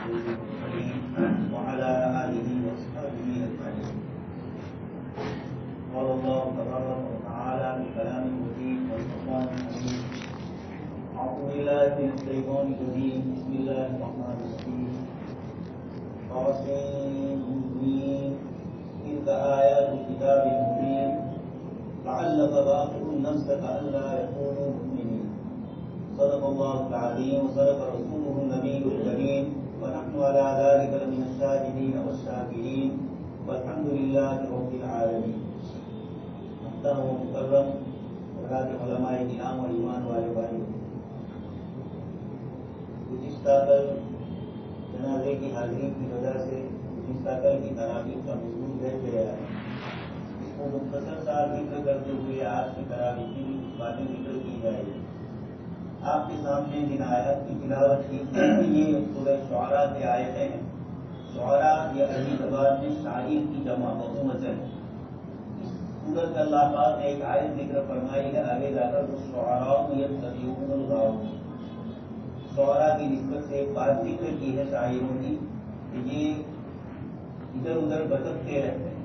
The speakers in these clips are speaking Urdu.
رسوله الكريم وعلى آله وصحبه أجمعين. قال الله تبارك وتعالى بكلام المجيد والقرآن الحكيم. أعوذ بالله من الشيطان الرجيم. بسم الله الرحمن الرحيم. طاسين تلك آيات الكتاب المبين لعلك باخع نفسك ألا يكونوا مؤمنين. صدق الله العظيم وصدق رسوله النبي الكريم ونحن على ذلك لمن الشاهدين والشاكرين والحمد لله رب العالمين. محترم و مکرم حضرات علماء کرام اور ایمان والے بھائی، گزشتہ کل جنازے کی حاضری کی وجہ سے گزشتہ کل کی تراویح کا موضوع رہ گیا ہے. اس کو مختصر سا ذکر کرتے ہوئے آج کی تراویح کی باتیں ذکر کی جائے گی. آپ کے سامنے جن آیات کی تلاوت کی یہ سورہ شعراء کے آیتیں ہیں. شعراء یہ عربی زبان میں شاعر کی جمع وزن. اس سورت میں اللہ پاک نے ایک آیت ذکر فرمائی ہے، آگے جا کر شعراء یتبعون الغاوین. شعراء کی نسبت سے ایک بات ذکر کی ہے شاعروں کی کہ یہ ادھر ادھر بھٹکتے رہتے ہیں.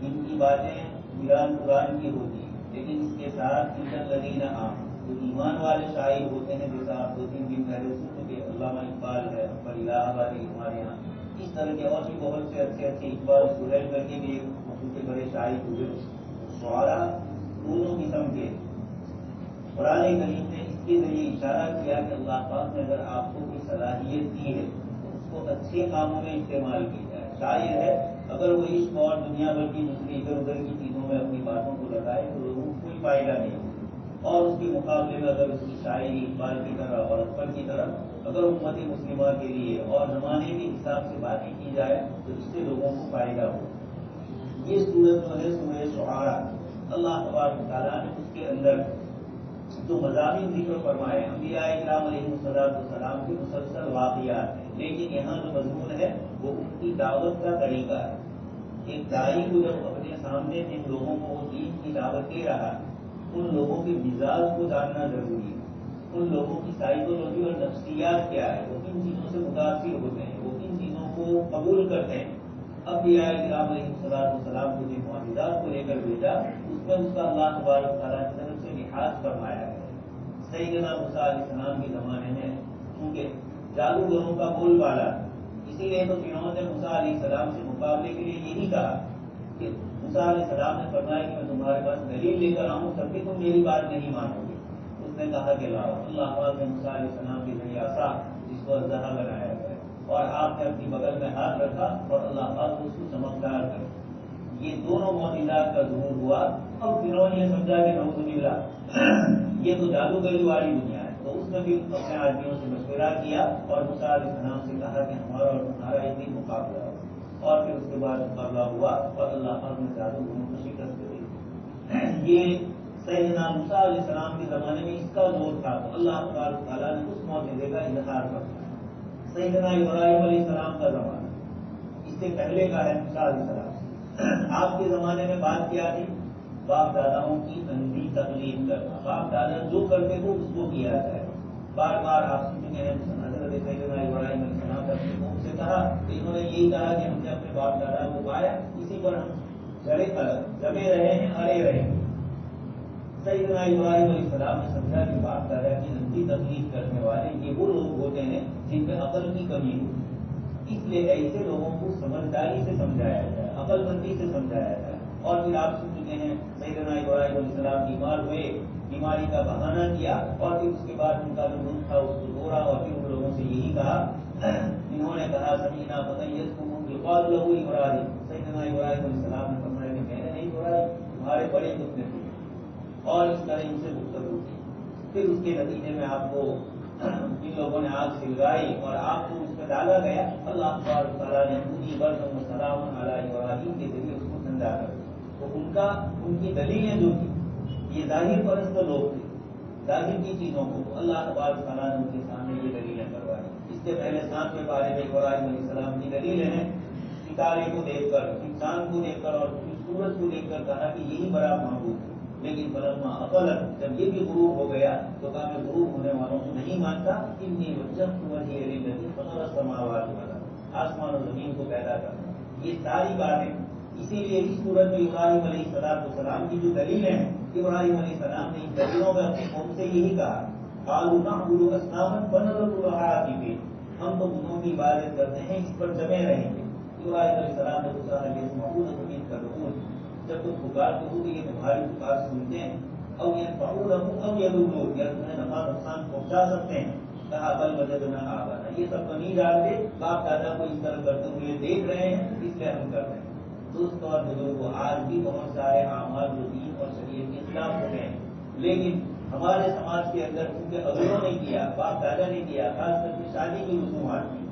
ان کی باتیں قرآن کی ہوتی ہیں، لیکن اس کے ساتھ الذین آمنوا جو ایمان والے شاعر ہوتے ہیں، جیسا آپ 2-3 دن پہلے سن چکے علامہ اقبال ہے پر الہ آبادی ہمارے یہاں، اس طرح کے اور بھی بہت سے اچھے اقبال سہیل کر کے بھی کے بڑے شاعر ہوئے. شعراء دونوں قسم کے. قرآن کریم نے اس کے ذریعے اشارہ کیا کہ اللہ پاک نے اگر آپ کو کوئی صلاحیت دی ہے تو اس کو اچھے کاموں میں استعمال کی جائے. شاعر ہے، اگر وہ عشق اور دنیا بھر کی دوسری ادھر ادھر کی چیزوں میں اپنی باتوں کو لگائے تو لوگوں کو کوئی فائدہ نہیں ہوگا. اور اس کے مقابلے میں اگر اس کی شاعری اقبال کی طرح اور اکبر کی طرح اگر امت مسلمہ کے لیے اور زمانے کے حساب سے باتیں کی جائے تو اس سے لوگوں کو فائدہ ہو. یہ سورت جو ہے سورہ شعراء، اللہ تبارک تعالیٰ نے اس کے اندر جو مضامین ذکر فرمائے انبیاء کرام علیہ السلام کے مسلسل واقعات ہیں، لیکن یہاں جو مضمون ہے وہ ان کی دعوت کا طریقہ ہے. ایک داعی کو جب اپنے سامنے جن لوگوں کو وہ دین کی دعوت دے رہا ہے ان لوگوں کے مزاج کو جاننا ضروری ہے. ان لوگوں کی سائیکولوجی اور نفسیات کیا ہے، وہ کن چیزوں سے متاثر ہوتے ہیں، وہ کن چیزوں کو قبول کرتے ہیں. انبیاء کرام علیہ السلام کو جن معجزات کو لے کر بھیجا اس میں اس کا اللہ تبارک تعالیٰ کی طرف سے لحاظ فرمایا ہے. سیدنا موسیٰ علیہ السلام کے زمانے میں چونکہ جادوگروں کا بول بالا، اسی لیے تو فرعون نے موسیٰ علیہ السلام سے مقابلے کے لیے یہی کہا کہ موسیٰ علیہ السلام نے فرمایا کہ میں تمہارے پاس دلیل لے کر آؤں تب بھی تم میری بات نہیں مانو گے. اس نے کہا کہ لاؤ. اللہ پاک نے موسیٰ علیہ السلام کے ذریعے عصا جس کو اژدہا بنایا گیا اور آپ نے اپنی بغل میں ہاتھ رکھا اور اللہ پاک نے اس کو چمکدار کر. یہ دونوں معجزات کا ظہور ہوا. اب فرعون یہ سمجھا کہ نعوذ باللہ یہ تو جادوگری والی دنیا ہے، تو اس نے بھی اپنے آدمیوں سے مشورہ کیا اور موسیٰ علیہ السلام سے کہا کہ ہمارا اور تمہارا ایک دن مقابلہ ہو. اور پھر اس کے بعد مقابلہ ہوا اور اللہ پاک نے جادوگروں کو شکست دی. یہ سیدنا موسیٰ علیہ السلام کے زمانے میں اس کا زور تھا تو اللہ تبارک تعالیٰ نے اس معجزے کا اظہار کر دیا. سیدنا ابراہیم علیہ السلام کا زمانہ اس سے پہلے کا ہے. موسیٰ علیہ السلام آپ کے زمانے میں بات کیا تھی؟ باپ داداؤں کی اندھی تقلید کرنا. باپ دادا جو کرتے تھے اس کو کیا جائے. بار بار آپ سن چکے ہیں حضرت سیدنا ابراہیم علیہ السلام نے اپنی قوم سے کہا کہ انہوں نے یہی کہا کہ ہم نے اپنے باپ دادا کو پایا، اسی پر ہم جمے رہے ہیں، اڑے رہے ہیں. سیدنا ابراہیم علیہ السلام نے سمجھا کہ باپ دادا کی اندھی تقلید کرنے والے یہ وہ لوگ ہوتے ہیں جن میں عقل کی کمی ہوتی ہے. اس لیے ایسے لوگوں کو سمجھداری سے سمجھایا جائے، عقل مندی سے سمجھایا جائے. اور پھر آپ سن چکے ہیں سیدنا ابراہیم علیہ السلام بیمار ہوئے، بیماری کا بہانہ کیا اور پھر اس کے بعد ان کا جو دودھ تھا اس کو توڑا اور پھر ان لوگوں سے یہی کہا. انہوں نے کہا سمیعنا فتى يذكرهم يقال له ابراہیم. سیدنا ابراہیم علیہ السلام نے فرمایا کہ میں نے نہیں توڑا، تمہارے بڑے بت نے توڑا. اور اس طرح ان سے گفتگو کی. پھر اس کے نتیجے میں آپ کو ان لوگوں نے آگ سلگائی اور آپ کو اس میں ڈالا گیا. اللہ تبارک تعالیٰ نے پوری برسم و سلام علی ابراہیم کے ذریعے اس کو ٹھنڈا کر دیا. تو ان کی دلیلیں جو تھی یہ ظاہر پرست لوگ تھے، ظاہر کی چیزوں کو اللہ تبارک تعالیٰ نے ان کے سامنے یہ دلیلیں کروائی. اس سے پہلے 7ویں پارے میں ابراہیم علیہ السلام کی دلیلیں ہیں. ستارے کو دیکھ کر، انسان کو دیکھ کر اور سورج کو دیکھ کر کہا کہ یہی بڑا معبود ہے. لیکن فلما افلت جب یہ بھی غروب ہو گیا تو کہا میں غروب ہونے والوں کو نہیں مانتا، انی وجہت وجہی للذی فطر السماوات والارض، آسمان و زمین کو پیدا کرنا، یہ ساری باتیں اسی لیے اس صورت میں ابراہیم علیہ السلام کی جو دلیلیں ہیں، ابراہیم علیہ السلام نے ان دلیلوں میں اپنی قوم سے یہی کہا، قالوا نعبد اصناما فنظل لها عاکفین، ہم تو بتوں کی عبادت کرتے ہیں اس پر جمے رہیں گے۔ ابراہیم علیہ السلام نے دوسرا حدیث محفوظ حدیث کا رسول جب تم پکارتے ہو تو یہ تمہاری پکار سنتے ہیں، او ينفعونهم او يضرون، یا تمہیں نفع نقصان پہنچا سکتے ہیں، کہا بل وجدنا آباءنا، یہ سب تو نہیں جانتے، باپ دادا کو اس طرح کرتے ہوئے دیکھ رہے ہیں اس لیے ہم کر رہے ہیں۔ دوست اور بزرگوں، آج بھی بہت سارے اعمال جو دین اور شریعت کے خلاف ہو گئے ہیں، لیکن ہمارے سماج کے اندر کیونکہ اگلوں نے کیا، باپ دادا نے کیا، خاص کر کے شادی کی رسومات کی،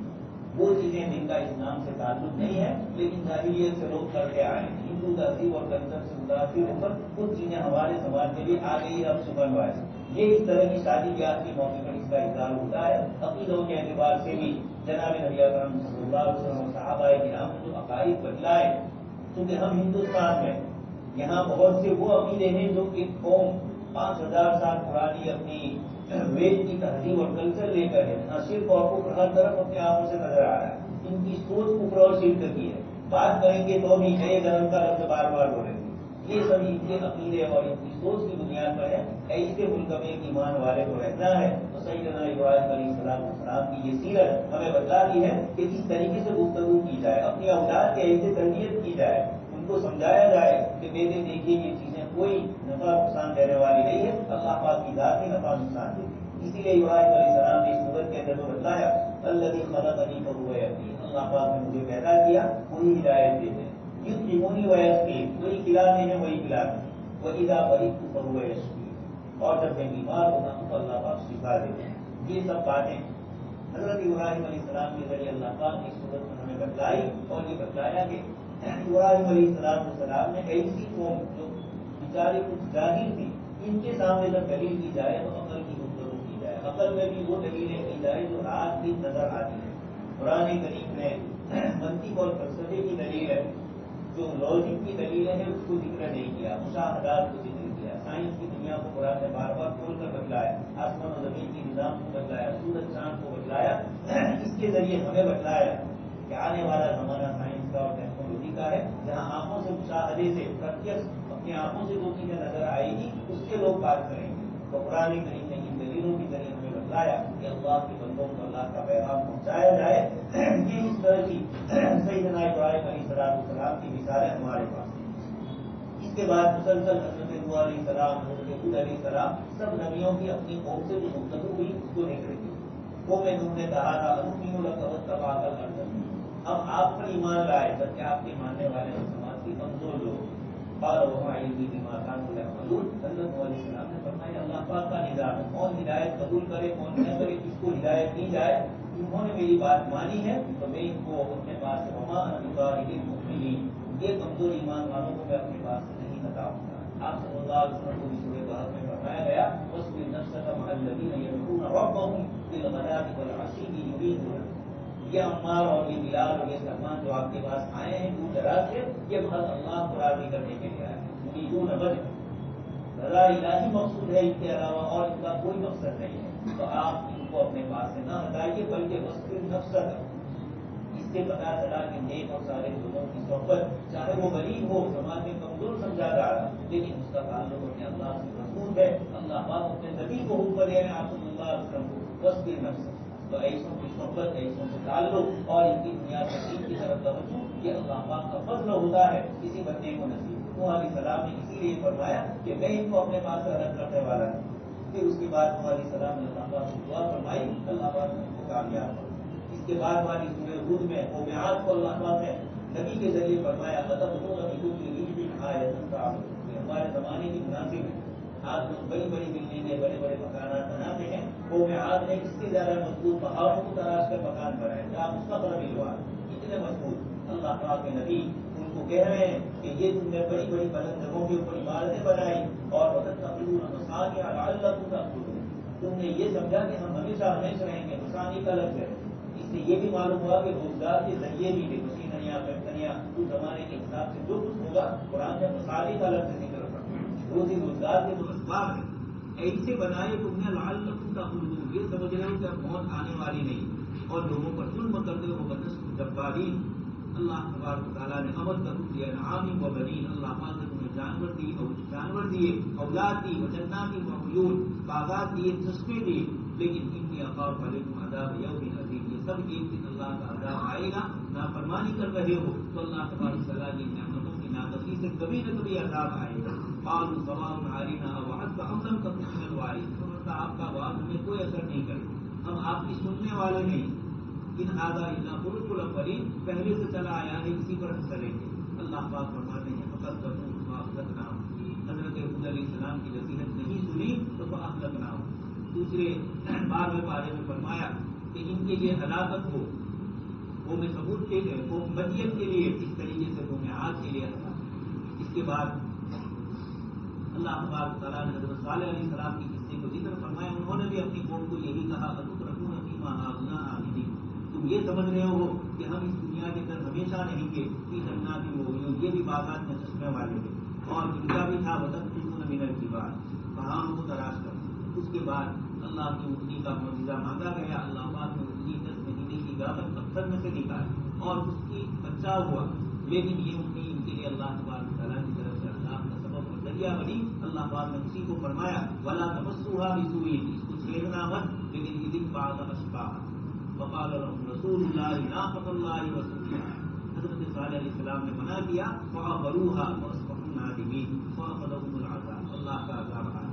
وہ چیزیں جن کا اسلام سے تعلق نہیں ہے لیکن جاہلیت سے لوگ کرتے آئے ہیں، ہندو تہذیب اور کلچر سے متاثر ہو کر کچھ چیزیں ہمارے سماج میں بھی آ گئی ہے اب سبن وائز۔ یہ اس طرح کی شادی بیاہ کے موقع پر اس کا اظہار ہوتا ہے، عقیدوں کے اعتبار سے بھی جناب نبی اکرم صلی اللہ علیہ وسلم اور صحابہ کرام نے جو عقائد بتلائے، کیونکہ ہم ہندوستان میں یہاں بہت سے وہ عقیدے ہیں جو ایک قوم 5000 سال پرانی اپنی وید کی تہذیب اور کلچر لے کر ہے، نہ صرف اور کفر ہر طرف اپنے آنکھوں سے نظر آ رہا ہے، ان کی سوچ کفر اور شرک کی ہے، بات کریں گے تو بھی نئے دھرم کا لفظ بار بار بولیں گے، یہ سب ان کے عقیدے اور ان کی سوچ کی بنیاد پر ہے۔ ایسے ملک میں ایک ایمان والے کو رہنا ہے تو سیدنا ابراہیم علیہ السلام کی یہ سیرت ہمیں بتلاتی ہے کہ کس طریقے سے گفتگو کی جائے، اپنی اولاد کے ایسے تربیت کی جائے، ان کو سمجھایا جائے کہ بیٹے دیکھیے یہ چیزیں کوئی نفع نقصان دینے والی نہیں ہے، اللہ پاک کی ذات ہی نفع نقصان دیتی ہے۔ اسی لیے ابراہیم علیہ السلام نے اس صورت کے اندر بتلایا، الذی خلقنی فہو یہدین، اللہ پاک نے مجھے پیدا کیا وہی ہدایت دیتے ہیں، یطعمنی ویسقین، وہی کھلاتے ہیں وہی پلاتے ہیں، وَإِذَا مَرِضْتُ فَهُوَ یشفین، اور جب میں بیمار ہوتا ہوں تو اللہ پاک شفا دیتے ہیں۔ یہ سب باتیں حضرت ابراہیم علیہ السلام کے ذریعے اللہ پاک نے اس صورت میں ہمیں بتلائی، اور یہ بتلایا کہ ابراہیم علیہ السلام نے ایسی قوم جو بیچاری کچھ جاہل تھی، ان کے سامنے جب دلیل کی جائے تو عقل کی گفتگو کی جائے، عقل میں بھی وہ دلیلیں کی جائے جو رات دن نظر آتی ہیں۔ قرآن کریم نے منطق اور فلسفے کی دلیل ہے، جو لاجک کی دلیلیں ہیں اس کو ذکر نہیں کیا، مشاہدات کو ذکر کیا، سائنس کی دنیا کو قرآن نے بار بار کھول کر بتلایا، آسمان و زمین کی نظام کو بتلایا، سورج چاند کو بتلایا، اس کے ذریعے ہمیں بتلایا کہ آنے والا زمانہ سائنس کا اور ٹیکنالوجی کا ہے، جہاں آنکھوں سے مشاہدے سے پرتیکش اپنی آنکھوں سے جو چیزیں نظر آئے گی اس سے لوگ بات کریں گے۔ تو قرآن کریم نے ان دلیلوں کے ذریعے ہمیں بتلایا کہ اللہ کے بندوں کو اللہ کا پیغام پہنچایا جائے، یہ اس طرح کی سیدنا ابراہیم علیہ السلام کی مثالیں ہمارے پاس ہیں۔ اس کے بعد مسلسل حضرت نوح علیہ السلام، حضرت ہود علیہ السلام، سب نبیوں کی اپنی قوم سے جو گفتگو ہوئی اس کو ذکر کی۔ قوم نوح نے کہا تھا انؤمن لک واتبعک الارذلون، ہم آپ پر ایمان لائے جبکہ آپ کے ماننے والے سماج کے کمزور لوگ، قال وما علمی بما كانوا يعملون، حضرت نوح علیہ السلام نے فرمایا اللہ پاک کا نظام ہے، کون ہدایت قبول کرے کون نہ کرے، کس کو ہدایت دی جائے، انہوں نے میری بات مانی ہے تو میں ان کو اپنے پاس سے وما انا بطارد المؤمنین، یہ کمزور ایمان والوں کو میں اپنے پاس سے نہیں ہٹاؤں گا۔ آپ صلی اللہ علیہ وسلم کو سورہ بحر میں فرمایا گیا واصبر نفسك مع الذين يدعون ربهم بالغداة والعشي يريدون وجهه، یہ عمار اور یہ بلال اور یہ سلمان جو آپ کے پاس آئے ہیں دور دراز سے، یہ محض اللہ کو راضی کرنے کے لیے آئے ہیں، یریدون وجهه، رضا الہی مقصود ہے، ان کے علاوہ اور ان کا کوئی مقصد نہیں ہے، تو آپ ان کو اپنے پاس سے نہ ہٹائیے بلکہ واصبر نفسك، اس سے پتا چلا کہ نیک اور صالح لوگوں کی صحبت چاہے وہ غریب ہو، سماج میں کمزور سمجھا جا رہا لیکن اس کا تعلق اپنے اللہ سے مضبوط ہے، اللہ پاک اپنے نبی کو حکم دے رہے ہیں آپ صلی اللہ علیہ وسلم کو واصبر نفسك، تو ایسوں کی صحبت، ایسوں سے تعلق اور ان کی دنیا تقسیم کی طرف توجہ، یہ اللہ پاک کا فضل ہوتا ہے کسی بندے کو نصیب۔ نوح علیہ السلام نے اسی لیے فرمایا کہ میں ان کو اپنے پاس سے الگ کرنے والا ہوں۔ پھر اس کے بعد نوح علیہ السلام نے اللہ پاک سے دعا فرمائی، اللہ پاک نے ان کو کامیاب کر۔ اس کے بعد والی سورہ ہود میں قوم عاد کو اللہ پاک نے نبی کے ذریعے فرمایا اتبنون بکل ریع آیۃ تعبدون، یہ ہمارے زمانے کی مناسب ہے، آج لوگ بڑی بڑی بلڈنگیں بڑے بڑے مکانات بناتے ہیں، قوم عاد نے اس سے زیادہ مضبوط پہاڑوں کو تراش کر مکان بنائے، جہاں مستقر بھی ہوا اتنے مضبوط، اللہ پاک کے نبی ان کو کہہ رہے ہیں کہ یہ تم نے بڑی بڑی بلند جگہوں کے اوپر عمارتیں بنائی اور وتتخذون مصانع لعلکم تخلدون، تم نے یہ سمجھا کہ ہم ہمیشہ ہمیشہ رہیں گے، مصانع کا لفظ ہے، اس سے یہ بھی معلوم ہوا کہ روزگار کے ذریعے بھی تھے، مشینریاں فیکٹریاں، اس زمانے کے حساب سے جو کچھ ہوگا قرآن نے مصالح کا لفظ ذکر رکھا، روزی روزگار کے جو اسباب ہیں ایسے بنائے تم نے لعلکم تخلدون، یہ سمجھ رہے ہو کہ اب موت آنے والی نہیں اور لوگوں پر ظلم کرتے ہو بدنصب جبارین۔ اللہ تبارک و تعالیٰ نے امر کا حکم دیا نعام و بنین، اللہ پاک نے تمہیں جانور دیے، اولاد دی، وجنات و عیون، باغات دیے، چشمے دیے، لیکن انی اخاف علیکم عذاب یوم عظیم، یہ سب ایک دن اللہ کا عذاب آئے گا، نافرمانی کر رہے ہو تو اللہ تبارک و تعالیٰ کی نعمتوں کی ناقصی سے کبھی نہ کبھی عذاب آئے گا۔ قالوا سواء علینا اوعظت ام لم تکن من الواعظین، آپ کا وعظ ہمیں کوئی اثر نہیں کرے، ہم آپ کی سننے والے نہیں، ان هذا الا خلق الاولین، پہلے سے چلا آیا ہے اسی پر ہم چلیں گے۔ اللہ پاک فرماتے ہیں فقط فاخلقناہم، حضرت حود علیہ السلام کی نصیحت نہیں سنی تو فاخلقناہم، دوسرے 12ویں پارے میں فرمایا کہ ان کے یہ ہلاکت ہو قوم ثمود کے مدین کے لیے اس طریقے سے قوم عاد کے لیے ہلاکت۔ اس کے بعد اللہ تبارک تعالیٰ نے حضرت صالح علیہ السلام کی قصے کو ذکر فرمایا، انہوں نے بھی اپنی قوم کو یہی کہا اتترکون فیما ہاہنا آمنین، تم یہ سمجھ رہے ہو کہ ہم اس دنیا کے اندر ہمیشہ رہیں گے، فی جنات و عیون، یہ بھی باغات میں چشمے والے تھے اور ان کا بھی تھا وتنحتون من الجبال، پہاڑوں کو تراش کر۔ اس کے بعد اللہ کی اونٹنی کا معجزہ مانگا گیا، اللہ پاک نے اونٹنی 10 مہینے کی گاہن پتھر میں سے نکالی اور اس کی بچہ ہوا، لیکن یہ اونٹنی ان کے لیے اللہ تبارک تعالیٰ کی طرف سے عذاب کا سبب اور ذریعہ بنی۔ اللہ پاک نے اسی کو فرمایا ولا تمسوها بسوء، اس کو چھیڑنا مت، لیکن اذن بعد اشقاها وقال لهم رسول اللہ ناقۃ اللہ وسقياها، حضرت صالح علیہ السلام نے منع کیا فعقروها واصبحوا نادمین فاخذهم العذاب، اللہ کا عذاب آیا۔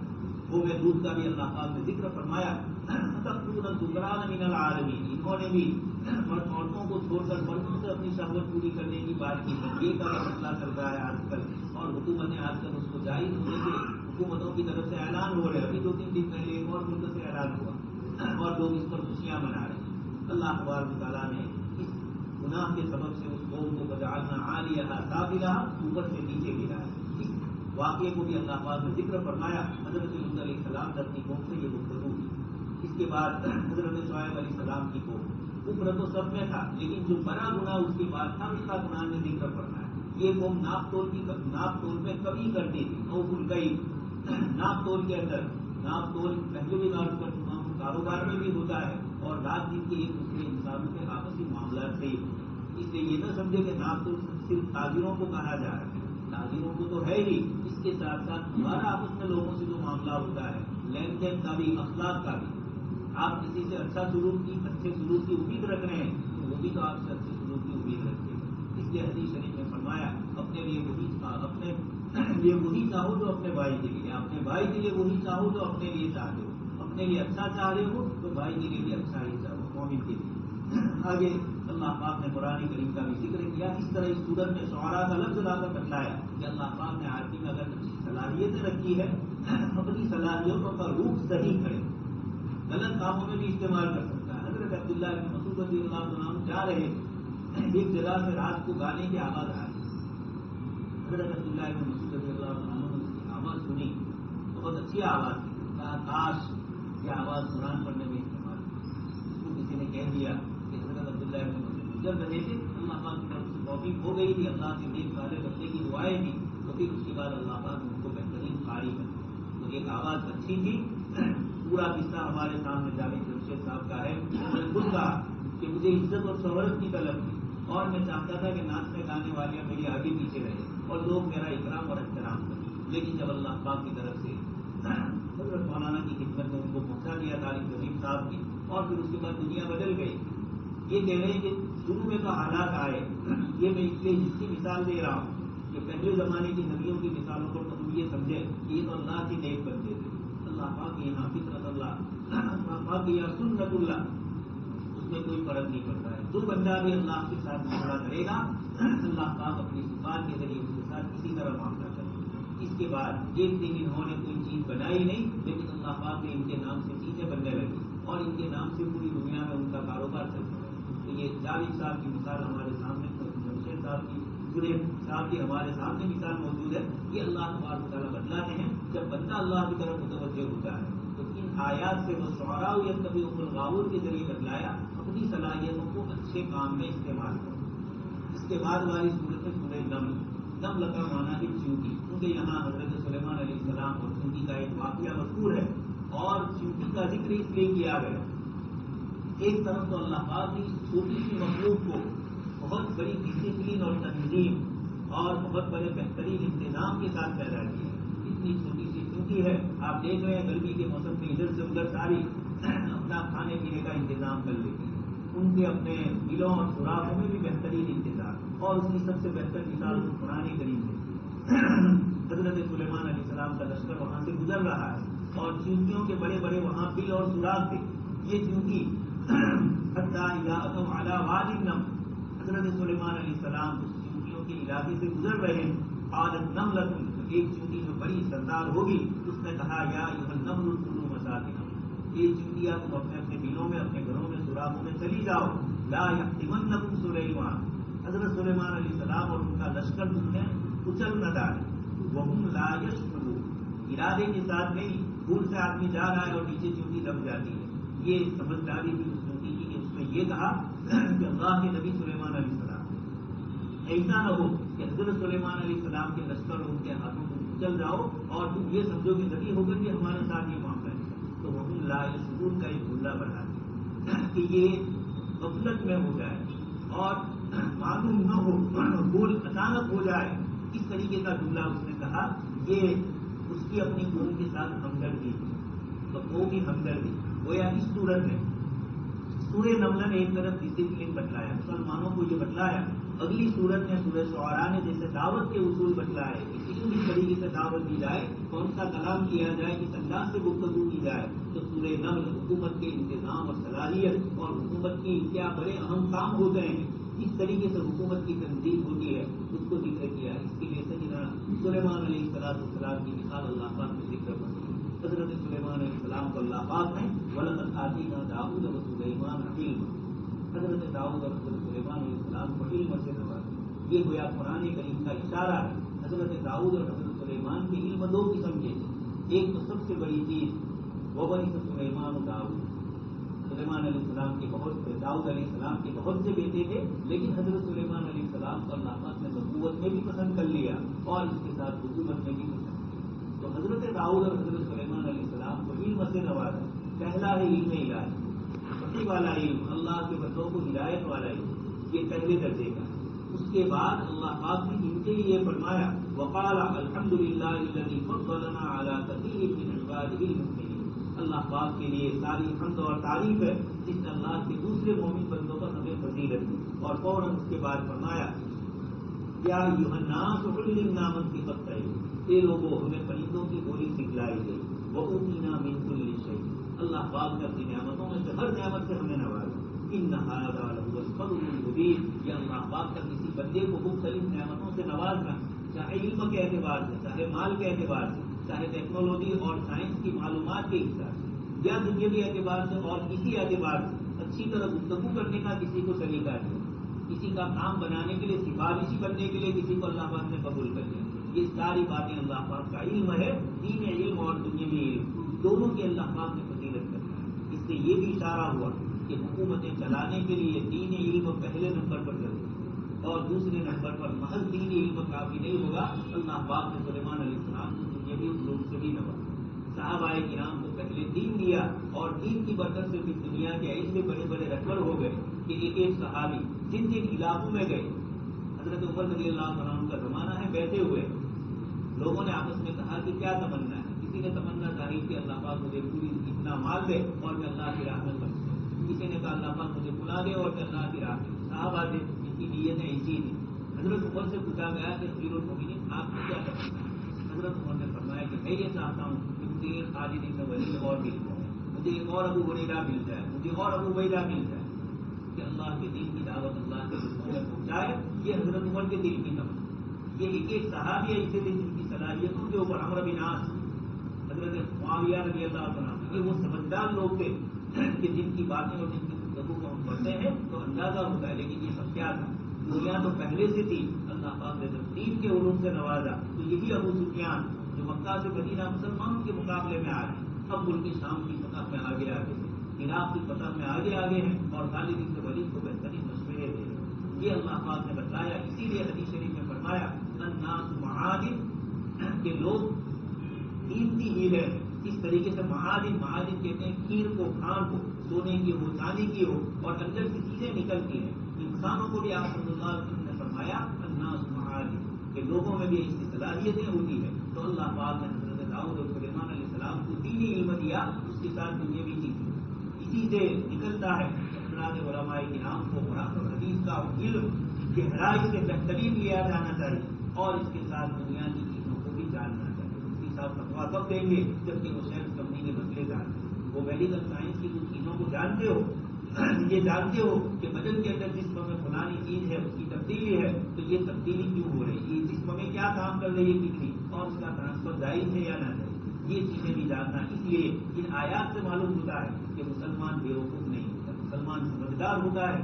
وہ میں دودھ کا بھی اللہ پاک نے ذکر فرمایا تقتلون الذکران من العالمین، انہوں نے بھی عورتوں کو چھوڑ کر مردوں سے اپنی شہوت پوری کرنے کی بات کی، یہ کا مسئلہ چلتا ہے آج کل، اور حکومتیں آج کل اس کو جائز ہونے کے حکومتوں کی طرف سے اعلان ہو رہے ہیں، ابھی 2-3 دن پہلے ایک اور ملک سے اعلان ہوا اور لوگ اس پر خوشیاں منا رہے ہیں۔ اللہ تبارک تعالیٰ نے اس گناہ کے سبب سے اس قوم کو فجعلنا عالیہا سافلها، اوپر سے نیچے گرایا۔ اس واقعے کو بھی اللہ پاک نے ذکر فرمایا، حضرت حود علیہ السلام نے اپنی قوم سے یہ گفتگو کی۔ اس کے بعد حضرت شعیب علیہ السلام کی قوم، کفر تو سب میں تھا لیکن جو بڑا گناہ اس کے بعد تھا اس کا گناہ نے ذکر فرمایا۔ یہ قوم ناپ تول میں کمی کرتی تھی، اوف الکیل، ناپ تول کے اندر، ناپ تول پہلے بھی معلوم کر چکا ہوں کاروبار میں بھی ہوتا ہے اور رات دن کے ایک دوسرے انسانوں کے آپسی معاملات سے، اس لیے یہ نہ سمجھے کہ ناپ تول صرف تاجروں کو کہا جا رہا ہے، تاجروں کو تو ہے ہی، اس کے ساتھ ساتھ ہمارا آپس میں لوگوں سے جو معاملہ ہوتا ہے، لین دین کا بھی، اخلاق کا بھی، آپ کسی سے اچھے سلوک کی امید رکھ رہے ہیں تو وہ بھی تو آپ سے اچھے سلوک کی امید رکھتے ہیں۔ اس لیے حدیث شریف میں فرمایا اپنے لیے وہی چاہو جو اپنے بھائی کے لیے، اپنے بھائی کے لیے وہی چاہو جو اپنے لیے چاہتے ہو، اپنے لیے اچھا چاہ رہے ہو تو بھائی کے لیے بھی اچھا ہی چاہو، مومن کے لیے۔ آگے اللہ پاک نے قرآن کریم کا بھی ذکر کیا، اس طرح اس صورت میں شعراء کا لفظ لا کر بتلایا کہ اللہ پاک نے آدمی میں اگر اچھی صلاحیتیں رکھی ہے، اپنی صلاحیتوں کا روح صحیح کرے، غلط کاموں میں بھی استعمال کر سکتا ہے۔ حضرت عبداللہ بن مسعود رضی اللہ عنہ جا رہے تھے، ایک جگہ سے رات کو گانے کی آواز آ رہی، حضرت عبداللہ بن مسعود رضی اللہ عنہ نے اس کی آواز سنی، بہت اچھی آواز تھی، کہا کاش یہ آواز قرآن پڑھنے میں استعمال کی۔ اس کو کسی نے کہہ دیا کہ حضرت عبداللہ بن مسعود گزر رہے تھے، اللہ پاک کی طرف سے توفیق ہو گئی تھی، اللہ کے نیک صالح بندے کی دعائیں تھیں، تو پھر اس کے بعد اللہ پاک نے ان کو بہترین قاری بنا، تو ایک آواز اچھی تھی۔ پورا قصہ ہمارے سامنے جاوید جمشید صاحب کا ہے، انہوں نے خود کہا کہ مجھے عزت اور شہرت کی طلب تھی اور میں چاہتا تھا کہ ناچنے گانے والیاں میری آگے پیچھے رہے اور لوگ میرا اکرام اور احترام کریں، لیکن جب اللہ پاک کی طرف سے حضرت مولانا کی خدمت میں ان کو پہنچا دیا طارق جمیل صاحب کی، اور پھر اس کے بعد دنیا بدل گئی۔ یہ کہہ رہے ہیں کہ شروع میں تو حالات آئے، یہ میں اس لیے جس کی مثال دے رہا ہوں کہ پہلے زمانے کی نبیوں کی مثالوں پر تو ہم یہ سمجھے کہ یہ تو اللہ کی نیک بندے تھے، اللہ پاک کے یہاں فطرت اللہ پاک کے یہاں سنت اللہ، اس میں کوئی فرق نہیں پڑتا ہے، جو بندہ بھی اللہ کے ساتھ معاملہ کرے گا اللہ پاک اپنی صفات کے ذریعے اس کے ساتھ اسی طرح معاملہ کرے گا۔ اس کے بعد ایک دن انہوں نے کوئی چیز بنائی نہیں، لیکن اللہ پاک نے ان کے نام سے چیزیں بننے لگی اور ان کے نام سے پوری دنیا میں ان کا کاروبار چلتا ہے۔ تو یہ جاوید صاحب کی مثال ہمارے سامنے، جمشید صاحب کی، جنید صاحب کی ہمارے سامنے مثال موجود ہے۔ یہ اللہ تبارک و تعالیٰ بتلاتے ہیں جب بندہ اللہ کی طرف متوجہ ہوتا ہے تو ان آیات سے وہ شعراء یتبعهم الغاوون کے ذریعے بتلایا اپنی صلاحیتوں کو اچھے کام میں استعمال کرو۔ اس کے بعد والی صورت ہے سورہ نمل، نمل کا معنی ہے چونٹی، کیونکہ یہاں حضرت سلیمان علیہ السلام اور چونٹی کا ایک واقعہ مذکور ہے اور چونٹی کا ذکر اس لیے کیا گیا. ایک طرف تو اللہ پاک نے اس چھوٹی سی مخلوق کو بہت بڑی ڈسپلن اور تنظیم اور بہت بڑے بہترین انتظام کے ساتھ پیدا کیا. اتنی چھوٹی سی چونٹی ہے، آپ دیکھ رہے ہیں گرمی کے موسم میں ادھر سے ادھر ساری اپنا کھانے پینے کا انتظام کر لیتی ہے. ان کے اپنے دلوں اور سوراخوں میں بھی بہترین انتظام، اور اس کی سب سے بہتر مثال قرآن کریم ہے. حضرت سلیمان علیہ السلام کا لشکر وہاں سے گزر رہا ہے اور چونٹیوں کے بڑے بڑے وہاں بل اور سوراخ تھے. یہ چونٹی حضرت سلیمان علیہ السلام اس چونٹیوں کے علاقے سے گزر رہے ہیں. قالت نملۃ، ایک چونٹی جو بڑی سردار ہوگی اس نے کہا یا ایھا النمل ادخلوا مساکنکم، یہ چونٹیاں تم اپنے اپنے بلوں میں اپنے گھروں میں سوراخوں میں چلی جاؤ. لا یحطمنکم سلیمان، حضرت سلیمان علیہ السلام اور ان کا لشکر تمہیں کچل نہ ڈالے. وہم لا یشعرون، ارادے کے ساتھ نہیں، دور سے آدمی جا رہا ہے اور نیچے چونٹی دب جاتی ہے. یہ سمجھداری تھی اس چونٹی کی کہ اس نے یہ کہا کہ اللہ کے نبی سلیمان علیہ السلام ایسا نہ ہو کہ حضرت سلیمان علیہ السلام کے لشکر اور ان کے ہاتھوں کو کچل جاؤ اور تم یہ سمجھو کہ نبی ہو کر کے ہمارے ساتھ یہ معاملہ ہے. تو وہ لا یشعرون کا ایک جملہ بڑھا دیا کہ یہ غفلت میں ہو جائے اور معلوم نہ ہو، بھول اچانک ہو جائے. اس طریقے کا جملہ اس نے کہا. یہ اس کی اپنی قوم کے ساتھ ہمدردی تھی، تو وہ بھی ہمدردی گویا اس صورت میں سورہ نمل نے ایک طرف ڈسپلن بتلایا، مسلمانوں کو یہ بتلایا. اگلی صورت میں سورہ شعراء نے جیسے دعوت کے اصول بتلائے، کسی کو بھی طریقے سے دعوت دی جائے، کون سا کلام کیا جائے، کس انداز سے گفتگو کی جائے. تو سورہ نمل حکومت کے انتظام اور صلاحیت اور حکومت کی کیا بڑے اہم کام ہوتے ہیں، اس طریقے سے حکومت کی تنظیم ہوتی ہے، اس کو ذکر کیا. اس کے لیے سیدنا سلیمان علیہ السلام کی مثال اللہ پاک نے ذکر کی. حضرت سلیمان علیہ السلام کو اللہ پاک نے وَلَقَدْ آتَيْنَا دَاوُودَ وَسُلَيْمَانَ عِلْمًا، حضرت داؤد اور حضرت سلیمان علیہ السلام کو علم سے نوازا. یہ گویا قرآن کریم کا اشارہ ہے. حضرت داؤد اور حضرت سلیمان کے علم دو قسم کے تھے. ایک تو سب سے بڑی چیز وَوَرِثَ سُلَيْمَانُ دَاوُودَ، سلیمان علیہ السلام کے داؤد علیہ السلام کے بہت سے بیٹے تھے، لیکن حضرت سلیمان علیہ السلام کو اللہ پاک نے نبوت میں بھی پسند کر لیا اور اس کے ساتھ حکومت میں بھی پسند کیا. تو حضرت داؤد اور حضرت سلیمان علیہ السلام کو علم سے نوازا. پہلا ہے علم الہی، وحی والا علم، اللہ کے بندوں کو ہدایت والا علم، یہ پہلے درجے کا. اس کے بعد اللہ پاک نے ان کے لیے فرمایا وقال الحمد للہ الذی فضلنا علی کثیر من عباده المؤمنین. اللہ پاک کے لیے ساری حمد اور تعریف ہے جس نے اللہ کے دوسرے مومن بندوں پر ہمیں فضیلت دی. اور فوراً اس کے بعد فرمایا یا ایھا الناس علمنا منطق الطیر، اے لوگوں ہمیں پرندوں کی بولی سکھلائی گئی. وأوتینا من کل شیء، اللہ پاک نے اپنی نعمتوں میں سے ہر نعمت سے ہمیں نوازا. ان ھذا لہو الفضل المبین، یہ اللہ پاک کا کسی بندے کو مختلف نعمتوں سے نوازنا، چاہے علم کے اعتبار سے، چاہے مال کے اعتبار سے، چاہے ٹیکنالوجی اور سائنس کی معلومات کے حساب سے، یا دنیاوی اعتبار سے اور کسی اعتبار سے، اچھی طرح گفتگو کرنے کا کسی کو سلیقہ دیا، کسی کا کام بنانے کے لیے، سفارشی بننے کے لیے کسی کو اللہ پاک نے قبول کر لیا. یہ ساری باتیں اللہ پاک کا علم ہے. دین علم اور دنیاوی علم دونوں کی اللہ پاک نے فضیلت کر دی. اس سے یہ بھی اشارہ ہوا کہ حکومتیں چلانے کے لیے دین علم پہلے نمبر پر ضروری ہے اور دوسرے نمبر پر محض دین علم کافی نہیں ہوگا. اللہ پاک نے سلیمان علیہ السلام کو دنیاوی علوم سے بھی نوازا. صحابہ کرام کو پہلے دین دیا اور دین کی برکت سے بھی دنیا کے ایسے بڑے بڑے رہبر ہو گئے کہ ایک ایک صحابی جن جن علاقوں میں گئے، حضرت عمر رضی اللہ عنہ کا زمانہ ہے، بیٹھے ہوئے لوگوں نے آپس میں کہا کہ کیا تمنا ہے. کسی نے تمنا ظاہر کہ اللہ پاک مجھے پوری اتنا مال دے اور میں اللہ کی راہ میں خرچ کروں. کسی نے کہا اللہ پاک مجھے بلا دے اور میں اللہ کی راہ میں. صحابہ دے ان کی نیتیں ایسی تھی. حضرت عمر سے پوچھا گیا کہ امیر المومنین آپ کی کیا تمنا ہے. حضرت عمر نے فرمایا کہ میں یہ چاہتا ہوں کہ مجھے ایک خالد بن ولید اور مل جائے، مجھے ایک اور ابو ہریرہ مل جائے، مجھے اور ابو عبیدہ مل جائے کہ اللہ کے دین کی دعوت اللہ کے لوگوں میں پہنچائے. یہ حضرت عمر کے دل کی تمنا. یہ ایک ایک صحابی ایسے تھے جن کی صلاحیتوں کے اوپر عمرو بن عاص، حضرت معاویہ رضی اللہ عنہ، یہ وہ سمجھدار لوگ تھے کہ جن کی باتیں اور جن کی گفتگو کو ہم پڑھتے ہیں تو اندازہ ہوتا ہے. لیکن یہ سب کیا تھا؟ دنیا تو پہلے سے تھی. اللہ پاک نے جب دین کے علوم سے نوازا تو یہی ابو سفیان جو مکہ سے مدینہ مسلمانوں کے مقابلے میں آ رہے ہیں، اب ملک شام کی فتح میں آگے آگے ہیں، عراق کی فتح میں آگے آگے ہیں اور خالد بن ولید کو بہترین مشورے دے رہے ہیں. یہ اللہ پاک نے بتلایا. اسی لیے حدیث شریف میں فرمایا ان الناس معادن کہ لوگ قیمتی ہیرے اس طریقے سے معادن کہتے ہیں کھیر کو کھان کو سونے کی ہو چاندی کی ہو اور اندر سے چیزیں نکلتی ہیں. انسانوں کو بھی آپ صلی اللہ علیہ وسلم نے فرمایا الناس معادن کہ لوگوں میں بھی ایسی صلاحیتیں ہوتی ہیں. تو اللہ پاک نے حضرت داؤد اور سلیمان علیہ السلام کو دینی علم دیا, اس کے ساتھ دنیاوی چیزیں اسی سے نکلتا ہے. حضرات علماء کرام کو قرآن اور حدیث کا علم گہرائی سے بہترین لیا جانا چاہیے اور اس کے ساتھ دنیا کی چیزوں کو بھی جاننا چاہیے. اس کے ساتھ فتوا کب دیں گے جبکہ وہ شیئر کمپنی کے مسئلے جانتے ہیں. وہ میڈیکل سائنس کی کچھ چیزوں کو جانتے ہو, یہ جانتے ہو کہ بدن کے اندر جسم میں فلانی چیز ہے, اس کی تبدیلی ہے, تو یہ تبدیلی کیوں ہو رہی ہے, یہ جسم میں کیا کام کر رہی ہے کتنی, اور اس کا ٹرانسفر جائز ہے یا نہ جائز, یہ چیزیں بھی جاننا. اس لیے ان آیات سے معلوم ہوتا ہے کہ مسلمان بیوقوف نہیں ہوتا, مسلمان سمجھدار ہوتا ہے,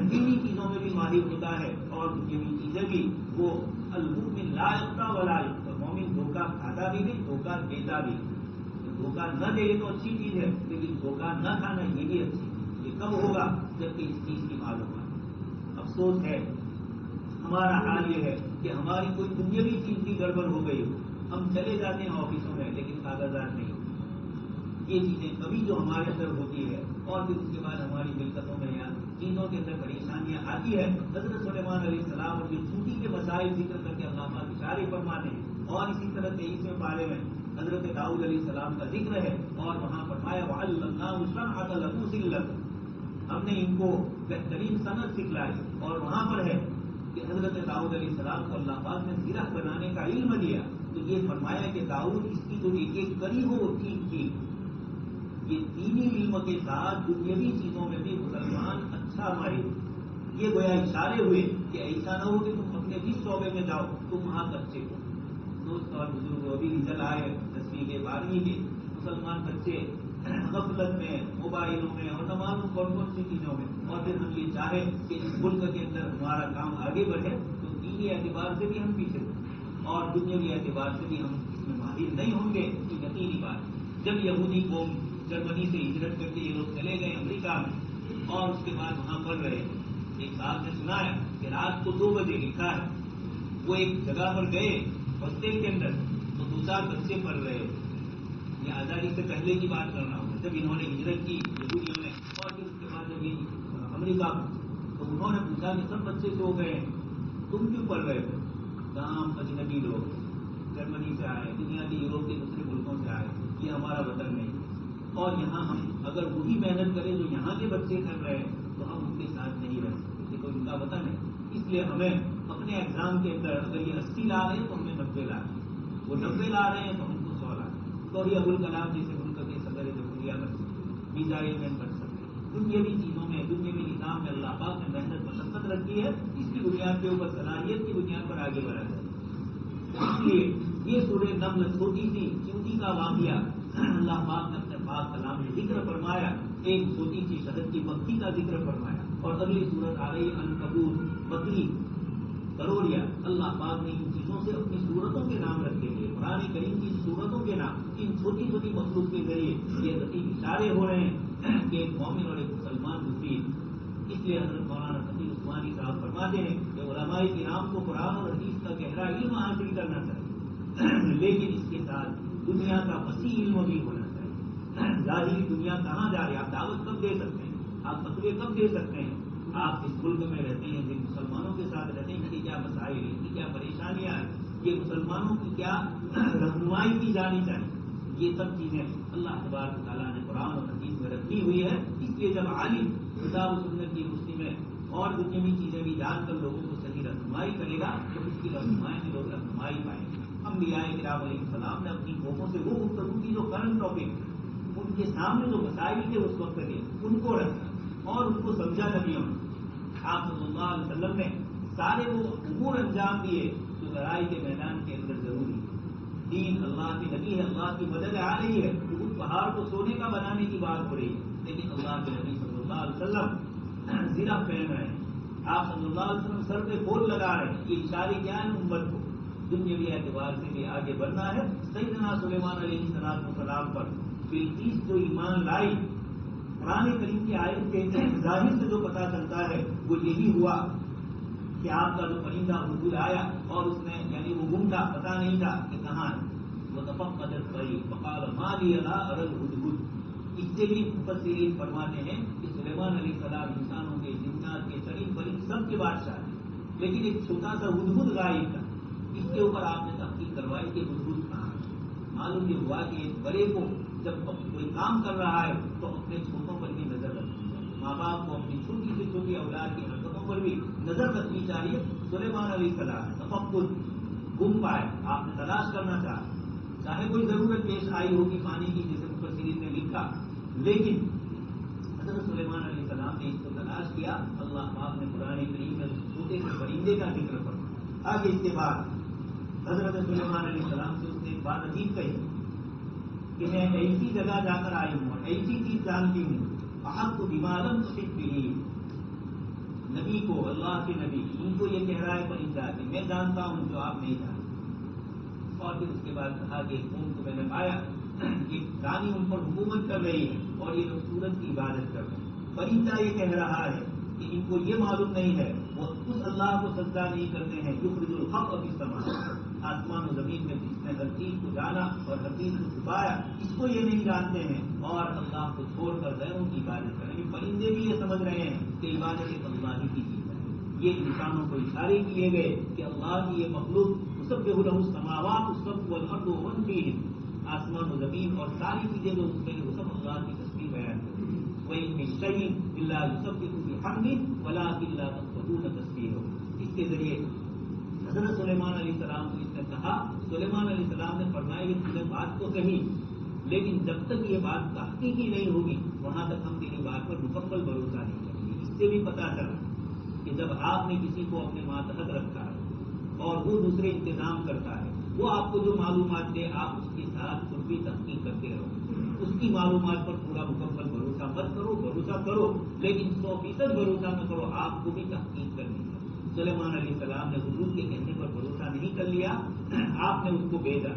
دینی چیزوں میں بھی ماہر ہوتا ہے اور دنیاوی چیزیں بھی. وہ المؤمن لا یخطا ولا یخطا, مومن دھوکہ کھاتا بھی نہیں, دھوکہ دیتا بھی نہیں. دھوکہ نہ دے تو اچھی چیز ہے, لیکن دھوکہ نہ کھانا یہ بھی اچھی چیز ہے. یہ کب ہوگا جبکہ اس چیز کی معلومات. افسوس ہے ہمارا حال یہ ہے کہ ہماری کوئی دنیاوی چیز بھی گڑبڑ ہو گئی ہو, ہم چلے جاتے ہیں آفسوں میں لیکن کاغذات نہیں. یہ چیزیں کبھی جو ہمارے اندر ہوتی ہے اور پھر اس کے بعد ہماری ملکتوں میں یا چیزوں کے اندر پریشانیاں آتی ہے. حضرت سلیمان علیہ السلام اور یہ چھوٹی کے مسائل ذکر کر کے اللہ پاک اشارے فرماتے ہیں. اور اسی طرح 23ویں پارے میں حضرت داؤد علیہ السلام کا ذکر ہے اور وہاں فرمایا وَعَلَّمْنَاهُ صَنْعَةَ لَبُوسٍ لَكُمْ, ہم نے ان کو بہترین صنعت سکھلائی. اور وہاں پر ہے کہ حضرت داؤد علیہ السلام کو اللہ پاک نے زرہ بنانے کا علم دیا. تو یہ فرمایا کہ داؤد اس کی جو ایک ایک کڑی ہو وہ ٹھیک ٹھیک. یہ دینی علم کے ساتھ دنیاوی چیزوں میں بھی مسلمان اچھا ماہر. یہ گویا اشارے ہوئے کہ ایسا نہ ہو کہ تم اپنے جس شعبے میں جاؤ تم وہاں کچے ہو. دوست اور بزرگ ابھی رزلٹ آئے 10ویں کے 12ویں کے, مسلمان بچے غفلت میں, موبائلوں میں اور تمام کون کون سی چیزوں میں, اور پھر ہم یہ چاہیں کہ اس ملک کے اندر ہمارا کام آگے بڑھے تو دینی اعتبار سے بھی ہم پیچھے اور دنیاوی اعتبار سے بھی ہم اس میں ماہر نہیں ہوں گے. تو یقینی بات جب یہودی قوم جرمنی سے ہجرت کر کے یہ لوگ چلے گئے امریکہ میں اور اس کے بعد وہاں پڑھ رہے, ایک صاحب نے سنا ہے کہ رات کو 2 بجے لکھا ہے وہ ایک جگہ پر گئے ہاسٹل کے اندر, تو 2-4 بچے پڑھ رہے. یہ آزادی سے پہلے کی بات کر رہا ہوں, جب انہوں نے ہجرت کی یہودیوں نے اور پھر اس کے بعد جب یہ امریکہ تو انہوں نے پوچھا کہ سب بچے سو گئے ہیں تم کیوں پڑھ رہے تھے. کہاں ہم اجنبی لوگ جرمنی سے آئے, دنیا کے یوروپ کے دوسرے ملکوں سے آئے, یہ ہمارا وطن نہیں, اور یہاں ہم اگر وہی محنت کریں جو یہاں کے بچے کر رہے ہیں تو ہم ان کے ساتھ نہیں رہ سکتے. یہ تو ان کا وطن ہے. اس لیے ہمیں اپنے ایگزام کے اندر اگر یہ 80 لا رہے ہیں تو ہمیں 90 لا رہے ہیں, وہ 90 لا رہے ہیں تو ہم کو 100 لا رہے ہیں. تو یہ ابوالکلام جیسے ملک کے صدر جمہوریہ بن سکتے, میزائل مین بن سکتے. دنیاوی چیزوں میں دنیاوی نظام میں اللہ پاک نے محنت مشقت رکھی ہے, اس کی بنیاد کے اوپر صلاحیت کی بنیاد پر آگے بڑھا جائے. اس لیے یہ سورہ نمل چھوٹی سی چیونٹی کا واقعہ اللہ پاک نے اپنے پاک کلام میں ذکر فرمایا. ایک چھوٹی سی شہد کی پتی کا ذکر فرمایا اور اگلی صورت آ رہی عنکبوت, بکری, گروڑیا. اللہ پاک نے ان چیزوں سے اپنی صورتوں کے نام رکھے ہوئے. قرآن کریم کی صورتوں کے نام ان چھوٹی چھوٹی مخلوق کے ذریعے یہ لطیف اشارے ہو رہے ہیں کہ ایک مومن اور ایک مسلمان مفید. اس لیے حضرت مولانا تقی عثمانی صاحب فرماتے ہیں کہ علماء کرام کو قرآن اور حدیث کا گہرا علم حاصل کرنا چاہیے, لیکن اس کے ساتھ دنیا کا وسیع علم بھی ہونا چاہیے. ظاہری دنیا کہاں جا رہی ہے, آپ دعوت کب دے سکتے ہیں, آپ فتوے کب دے سکتے ہیں. آپ جس ملک میں رہتے ہیں, جن مسلمانوں کے ساتھ رہتے ہیں, ان کی کیا مسائل ہیں, ان کی کیا پریشانیاں ہیں, یہ مسلمانوں کی کیا رہنمائی کی جانی چاہیے. یہ سب چیزیں اللہ تبارک تعالیٰ نے قرآن اور حدیث میں رکھی ہوئی ہے. اس لیے جب عالم کتاب و سنت کی روشنی میں اور دنیاوی چیزیں بھی جان کر لوگوں کو صحیح رہنمائی کرے گا تو اس کی رہنمائی میں لوگ رہنمائی پائیں گے. انبیاء کرام علیہ السلام نے اپنی قوموں سے وہ گفتگو کی جو کرنٹ ٹاپک ان کے سامنے جو مسائل تھے اس وقت کے ان کو رکھا اور ان کو سمجھا نبیوں نے. آپ صلی اللہ علیہ وسلم نے سارے وہ امور انجام دیے جو لڑائی کے میدان کے اندر ضروری ہے. دین اللہ کی نبی ہے, اللہ کی مدد آ رہی ہے, تو اس پہاڑ کو سونے کا بنانے کی بات ہو رہی ہے, لیکن اللہ کے نبی صلی اللہ علیہ وسلم زرہ پہن رہے ہیں, آپ صلی اللہ علیہ وسلم سر پہ پھول لگا رہے ہیں. یہ اشارے کیا ہے امت کو دنیاوی اعتبار سے بھی آگے بڑھنا ہے. سیدنا سلیمان علیہ السلام پر بلقیس جو ایمان لائی, قرآن کریم کی آیت کے ظاہر سے جو پتہ چلتا ہے وہ یہی ہوا کہ آپ کا جو پرندہ ہدہد آیا اور اس نے یعنی وہ گم تھا، پتا نہیں تھا کہ کہاں ہے. وہ تفقد الطير فقال ما لي لا ارى الهدهد. اس سے بھی مفسرین فرماتے ہیں کہ سلیمان علیہ السلام انسانوں کے، جنات کے، چرند پرند سب کے بادشاہ ہیں، لیکن ایک چھوٹا سا ہدہد غائب تھا. اس کے اوپر آپ نے تحقیق کروائی کہ ہدہد کہاں ہے. معلوم یہ ہوا کہ ایک بڑے کو جب کوئی کام کر رہا ہے تو اپنے چھوٹوں پر بھی نظر رکھنی چاہیے. ماں باپ کو اپنی چھوٹی سے چھوٹی اولاد کی حرکتوں پر بھی نظر رکھنی چاہیے. سلیمان علیہ السلام تفقد گم پائے، آپ نے تلاش کرنا چاہے کوئی ضرورت پیش آئی ہوگی پانی کی، جیسے مفسرین نے لکھا، لیکن حضرت سلیمان علیہ السلام نے اس کو تلاش کیا. اللہ پاک نے قرآن کریم میں اس چھوٹے سے پرندے کا ذکر فرمایا. آگے اس کے بعد حضرت سلیمان علیہ السلام سے اس نے ایک بات عجیب کہی کہ میں ایسی جگہ جا کر آئی ہوں اور ایسی چیز جانتی ہوں، احق بمالم تحط به. نبی کو، اللہ کے نبی ان کو یہ کہہ رہا ہے پرندہ کہ میں جانتا ہوں جو آپ نہیں جانتے. اور پھر اس کے بعد کہا کہ قوم کو میں نے پایا کہ رانی ان پر حکومت کر رہی ہے اور یہ لوگ سورج کی عبادت کر رہے ہیں. پرندہ یہ کہہ رہا ہے کہ ان کو یہ معلوم نہیں ہے، وہ اس اللہ کو سجدہ نہیں کرتے ہیں یخرج الحق فی السماء. آسمان و زمین میں جس نے ہر چیز کو جانا اور ہر چیز کو چھپایا، اس کو یہ نہیں جانتے ہیں اور اللہ کو چھوڑ کر غیروں کی عبادت کریں. پرندے بھی یہ سمجھ رہے ہیں کہ عبادت ایک اللہ ہی کی چیز ہے. یہ انسانوں کو اشارے کیے گئے کہ اللہ کی یہ مخلوق مسبح لہ السماوات السبع والارض ومن فیہن، آسمان و زمین اور ساری چیزیں جو اس میں وہ سب اللہ کی تسبیح بیان کرتی ہیں. وَإِن مِّن شَيْءٍ إِلَّا يُسَبِّحُ بِحَمْدِهِ وَلَٰكِن لَّا تَفْقَهُونَ تَسْبِيحَهُ. اس کے ذریعے حضرت سلیمان علیہ السلام کو اس نے کہا. سلیمان علیہ السلام نے فرمایا کہ تم نے بات تو کہی، لیکن جب تک یہ بات تحقیقی نہیں ہوگی وہاں تک ہم تیری بات پر مکمل بھروسہ نہیں کریں گے. اس سے بھی پتہ چلا کہ جب آپ نے کسی کو اپنے ماتحت رکھا ہے اور وہ دوسرے انتظام کرتا ہے، وہ آپ کو جو معلومات دے آپ اس کے ساتھ خود بھی تحقیق کرتے رہو. اس کی معلومات پر پورا مکمل بھروسہ مت کرو، بھروسہ کرو لیکن 100% بھروسہ نہ کرو، آپ کو بھی تحقیق کرنی ہے. سلیمان علیہ السلام نے حضور کے کہنے پر بھروسہ نہیں کر لیا. آپ نے اس کو بھیجا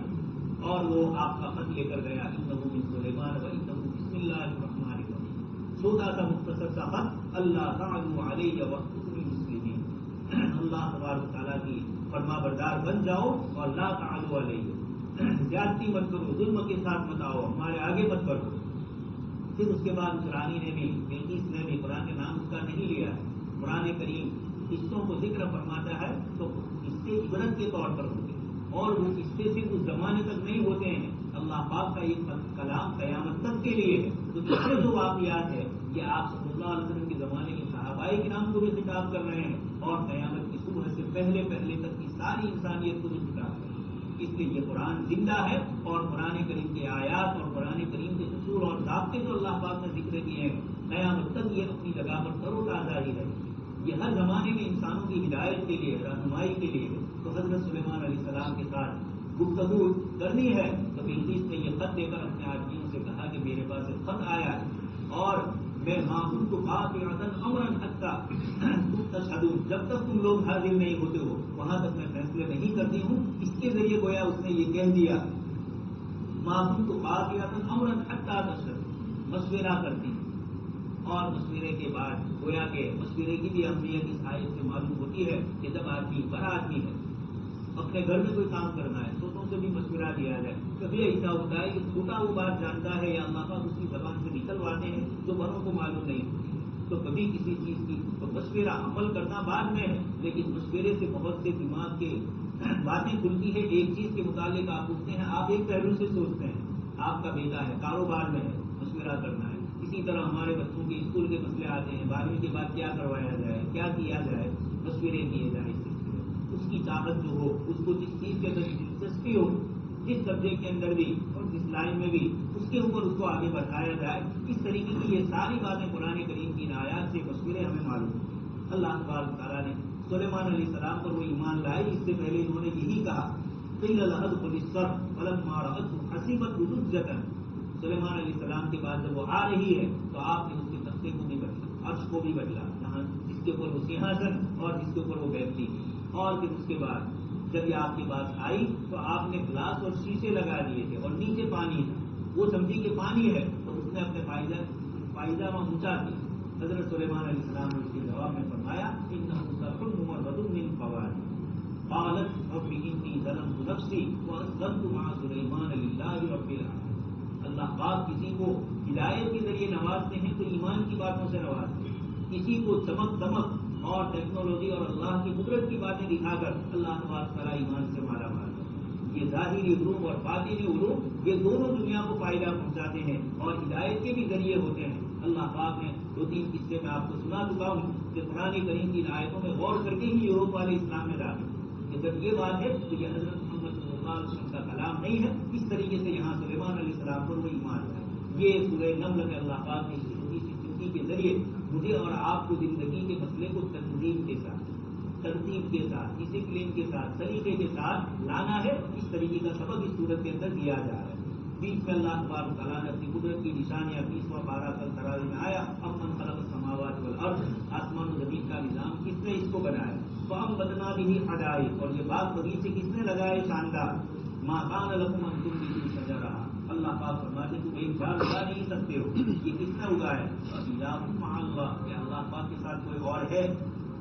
اور وہ آپ کا خط لے کر گیا. انہ من سلیمان وانہ بسم اللہ الرحمن الرحیم. چھوٹا سا مختصر سا خط، اللہ تعالی علیہ واتونی مسلمین. اللہ تبارک تعالیٰ کی فرما بردار بن جاؤ اور لا تعالی علیہ، زیادتی مت کرو، ظلم کے ساتھ مت آؤ، ہمارے آگے مت بڑھو. پھر اس کے بعد اس رانی نے بھی، بلقیس نے بھی، قرآن کے نام اس کا نہیں لیا ہے. قرآن کریم قصوں کو ذکر فرماتا ہے تو قصے عبرت کے طور پر ہوتے ہیں اور وہ قصے صرف اس زمانے تک نہیں ہوتے ہیں. اللہ پاک کا یہ کلام قیامت تک کے لیے ہے. تو پچھلے جو واقعات ہے یہ آپ صلی اللہ علیہ وسلم کے زمانے کے صحابہ کرام کو بھی خطاب کر رہے ہیں اور قیامت کی صبح سے پہلے تک کی ساری انسانیت کو بھی خطاب کر رہے ہیں. اس لیے یہ قرآن زندہ ہے اور قرآن کریم کے آیات اور قرآن کریم کے اصول اور ضابطے جو اللہ پاک نے ذکر کیے ہیں قیامت تک یہ اپنی جگہ پر تر و تازہ ہی رہے. یہ ہر زمانے میں انسانوں کی ہدایت کے لیے، رہنمائی کے لیے. تو حضرت سلیمان علیہ السلام کے ساتھ گفتگو کرنی ہے تو بلقیس نے یہ خط دے کر اپنے آدمیوں سے کہا کہ میرے پاس ایک خط آیا ہے اور میں ما كنت قاطعة امرا حتى تشهدون، جب تک تم لوگ حاضر نہیں ہوتے ہو وہاں تک میں فیصلے نہیں کرتی ہوں. اس کے ذریعے گویا اس نے یہ کہہ دیا ما كنت قاطعة امرا حتى تشهدون، مشورہ کرتی. اور مشورے کے بعد گویا کہ مشورے کی بھی اہمیت اس آیت سے معلوم ہوتی ہے کہ جب آدمی بڑا آدمی ہے، اپنے گھر میں کوئی کام کرنا ہے، چھوٹوں سے بھی مشورہ دیا جائے. کبھی ایسا ہوتا ہے کہ چھوٹا وہ بات جانتا ہے یا اللہ پاک اس کی زبان سے نکلواتے ہیں جو بڑوں کو معلوم نہیں ہوتی. تو کبھی کسی چیز کی تو مشورہ عمل کرنا بعد میں ہے، لیکن مشورے سے بہت سے دماغ کے باتیں کھلتی ہے. ایک چیز کے متعلق آپ پوچھتے ہیں، آپ ایک پہلو سے سوچتے ہیں. آپ کا بیٹا ہے، کاروبار میں ہے، مشورہ کرنا ہے. اسی طرح ہمارے بچوں کے اسکول کے مسئلے آتے ہیں، 12ویں کے بعد کیا کروایا جائے، کیا کیا جائے، مشورے کیے جائیں. اس کی چاہت جو ہو، اس کو جس چیز کے اندر دلچسپی ہو، جس سبجیکٹ کے اندر بھی اور جس لائن میں بھی، اس کے اوپر اس کو آگے بڑھایا جائے. اس طریقے کی یہ ساری باتیں قرآن کریم کی آیات سے مشورے ہمیں معلوم ہیں. اللہ تبارک تعالیٰ نے سلیمان علیہ السلام پر وہ ایمان لائے. اس سے پہلے انہوں نے یہی کہا قیل لها ادخل الصرح فلما رأته حسبته لجة. سلیمان علیہ السلام کے بعد جب وہ آ رہی ہے تو آپ نے اس کے تختے کو بھی بدلا، عرش کو بھی بدلا، جہاں جس کے اوپر وہ سنہاسن اور جس کے اوپر وہ بیٹھتی تھی. اور پھر اس کے بعد جب یہ آپ کے پاس آئی تو آپ نے گلاس اور شیشے لگا دیے تھے اور نیچے پانی تھا. وہ سمجھی کہ پانی ہے تو اس نے اپنے پائجامہ اونچا کیا حضرت سلیمان علیہ السلام نے اس کے جواب میں فرمایا انہ ذکر ممرد من فوائد قالت رب انی ظلمت نفسی واسلمت مع سلیمان للہ رب العالمین. اللہ پاک کسی کو ہدایت کے ذریعے نوازتے ہیں تو ایمان کی باتوں سے نوازتے ہیں، کسی کو چمک دمک اور ٹیکنالوجی اور اللہ کی قدرت کی باتیں دکھا کر اللہ تبارک تعالیٰ ایمان سے مالا مال ہے. یہ ظاہری علوم اور باطنی علوم یہ دونوں دنیا کو فائدہ پہنچاتے ہیں اور ہدایت کے بھی ذریعے ہوتے ہیں. اللہ پاک نے 2-3 قصے میں آپ کو سنا چکا ہوں کہ قرآن کریم کی آیتوں میں غور کر کے ہی یوروپ والے اسلام میں داخل ہیں. کہ جب یہ بات ہے تو یہ حضرت محمد صلی اللہ علیہ وسلم کا کلام نہیں ہے. اس طریقے سے یہاں سلیمان علیہ السلام پر وہ ایمان ہے. یہ سورہ نمل میں اللہ پاک نے اس چھوٹی سی چوٹی کے ذریعے مجھے اور آپ کو زندگی کے مسئلے کو تنظیم کے ساتھ، ترتیب کے ساتھ، ڈسپلن کے ساتھ، سلیقے کے ساتھ لانا ہے. اس طریقے کا سبق اس صورت کے اندر دیا جا رہا ہے. بیچ میں اللہ تبارک تعالیٰ نے اپنی قدرت کی نشانیاں 20واں پارہ کل تراویح میں آیا اب من خلق السماوات والارض، آسمان و زمین کا نظام کس نے اس کو بنایا. فأنبتنا به حدائق، اور یہ باغ بغیچے کس نے لگائے شاندار. ما کان لکم ان تنبتوا شجرہا، اللہ پاک فرماتے تم ایک جھاڑ اگا نہیں سکتے ہو، یہ کس نے اگایا. الہ مع اللہ، کہ اللہ پاک کے ساتھ کوئی اور ہے.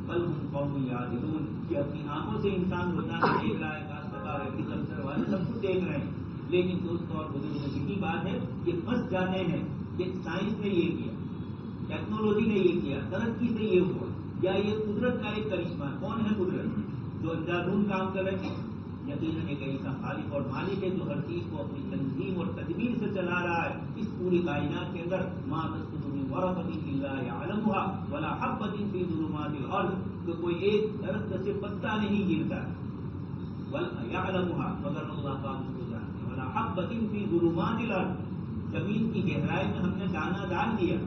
بل ہم قوم یعدلون، کہ اپنی آنکھوں سے انسان روزانہ دیکھ رہا ہے، کاشتکار ایگریکلچر والے سب کچھ دیکھ رہے ہیں. لیکن دوستوں اور بزرگوں یہی بات ہے کہ پھنس جاتے ہیں کہ سائنس نے یہ کیا، ٹیکنالوجی نے یہ کیا، ترقی سے یہ ہوا، یا یہ قدرت کا ایک کرشمہ. کون ہے قدرت؟ جو اندھادھند کام کر رہے ہیں. یقیناً ایک ایسا خالق اور مالک ہے جو ہر چیز کو اپنی تنظیم اور تدبیر سے چلا رہا ہے. اس پوری کائنات کے اندر ما تسقط من ورقۃ الا یعلمها ولا حبۃ فی ظلمات الارض، تو کوئی ایک درخت سے پتا نہیں گرتا ولا یعلمها، مگر اللہ پاک اس کو جانتے ہیں. ولا حبۃ فی ظلمات الارض، زمین کی گہرائی میں ہم نے دانہ ڈال دیا.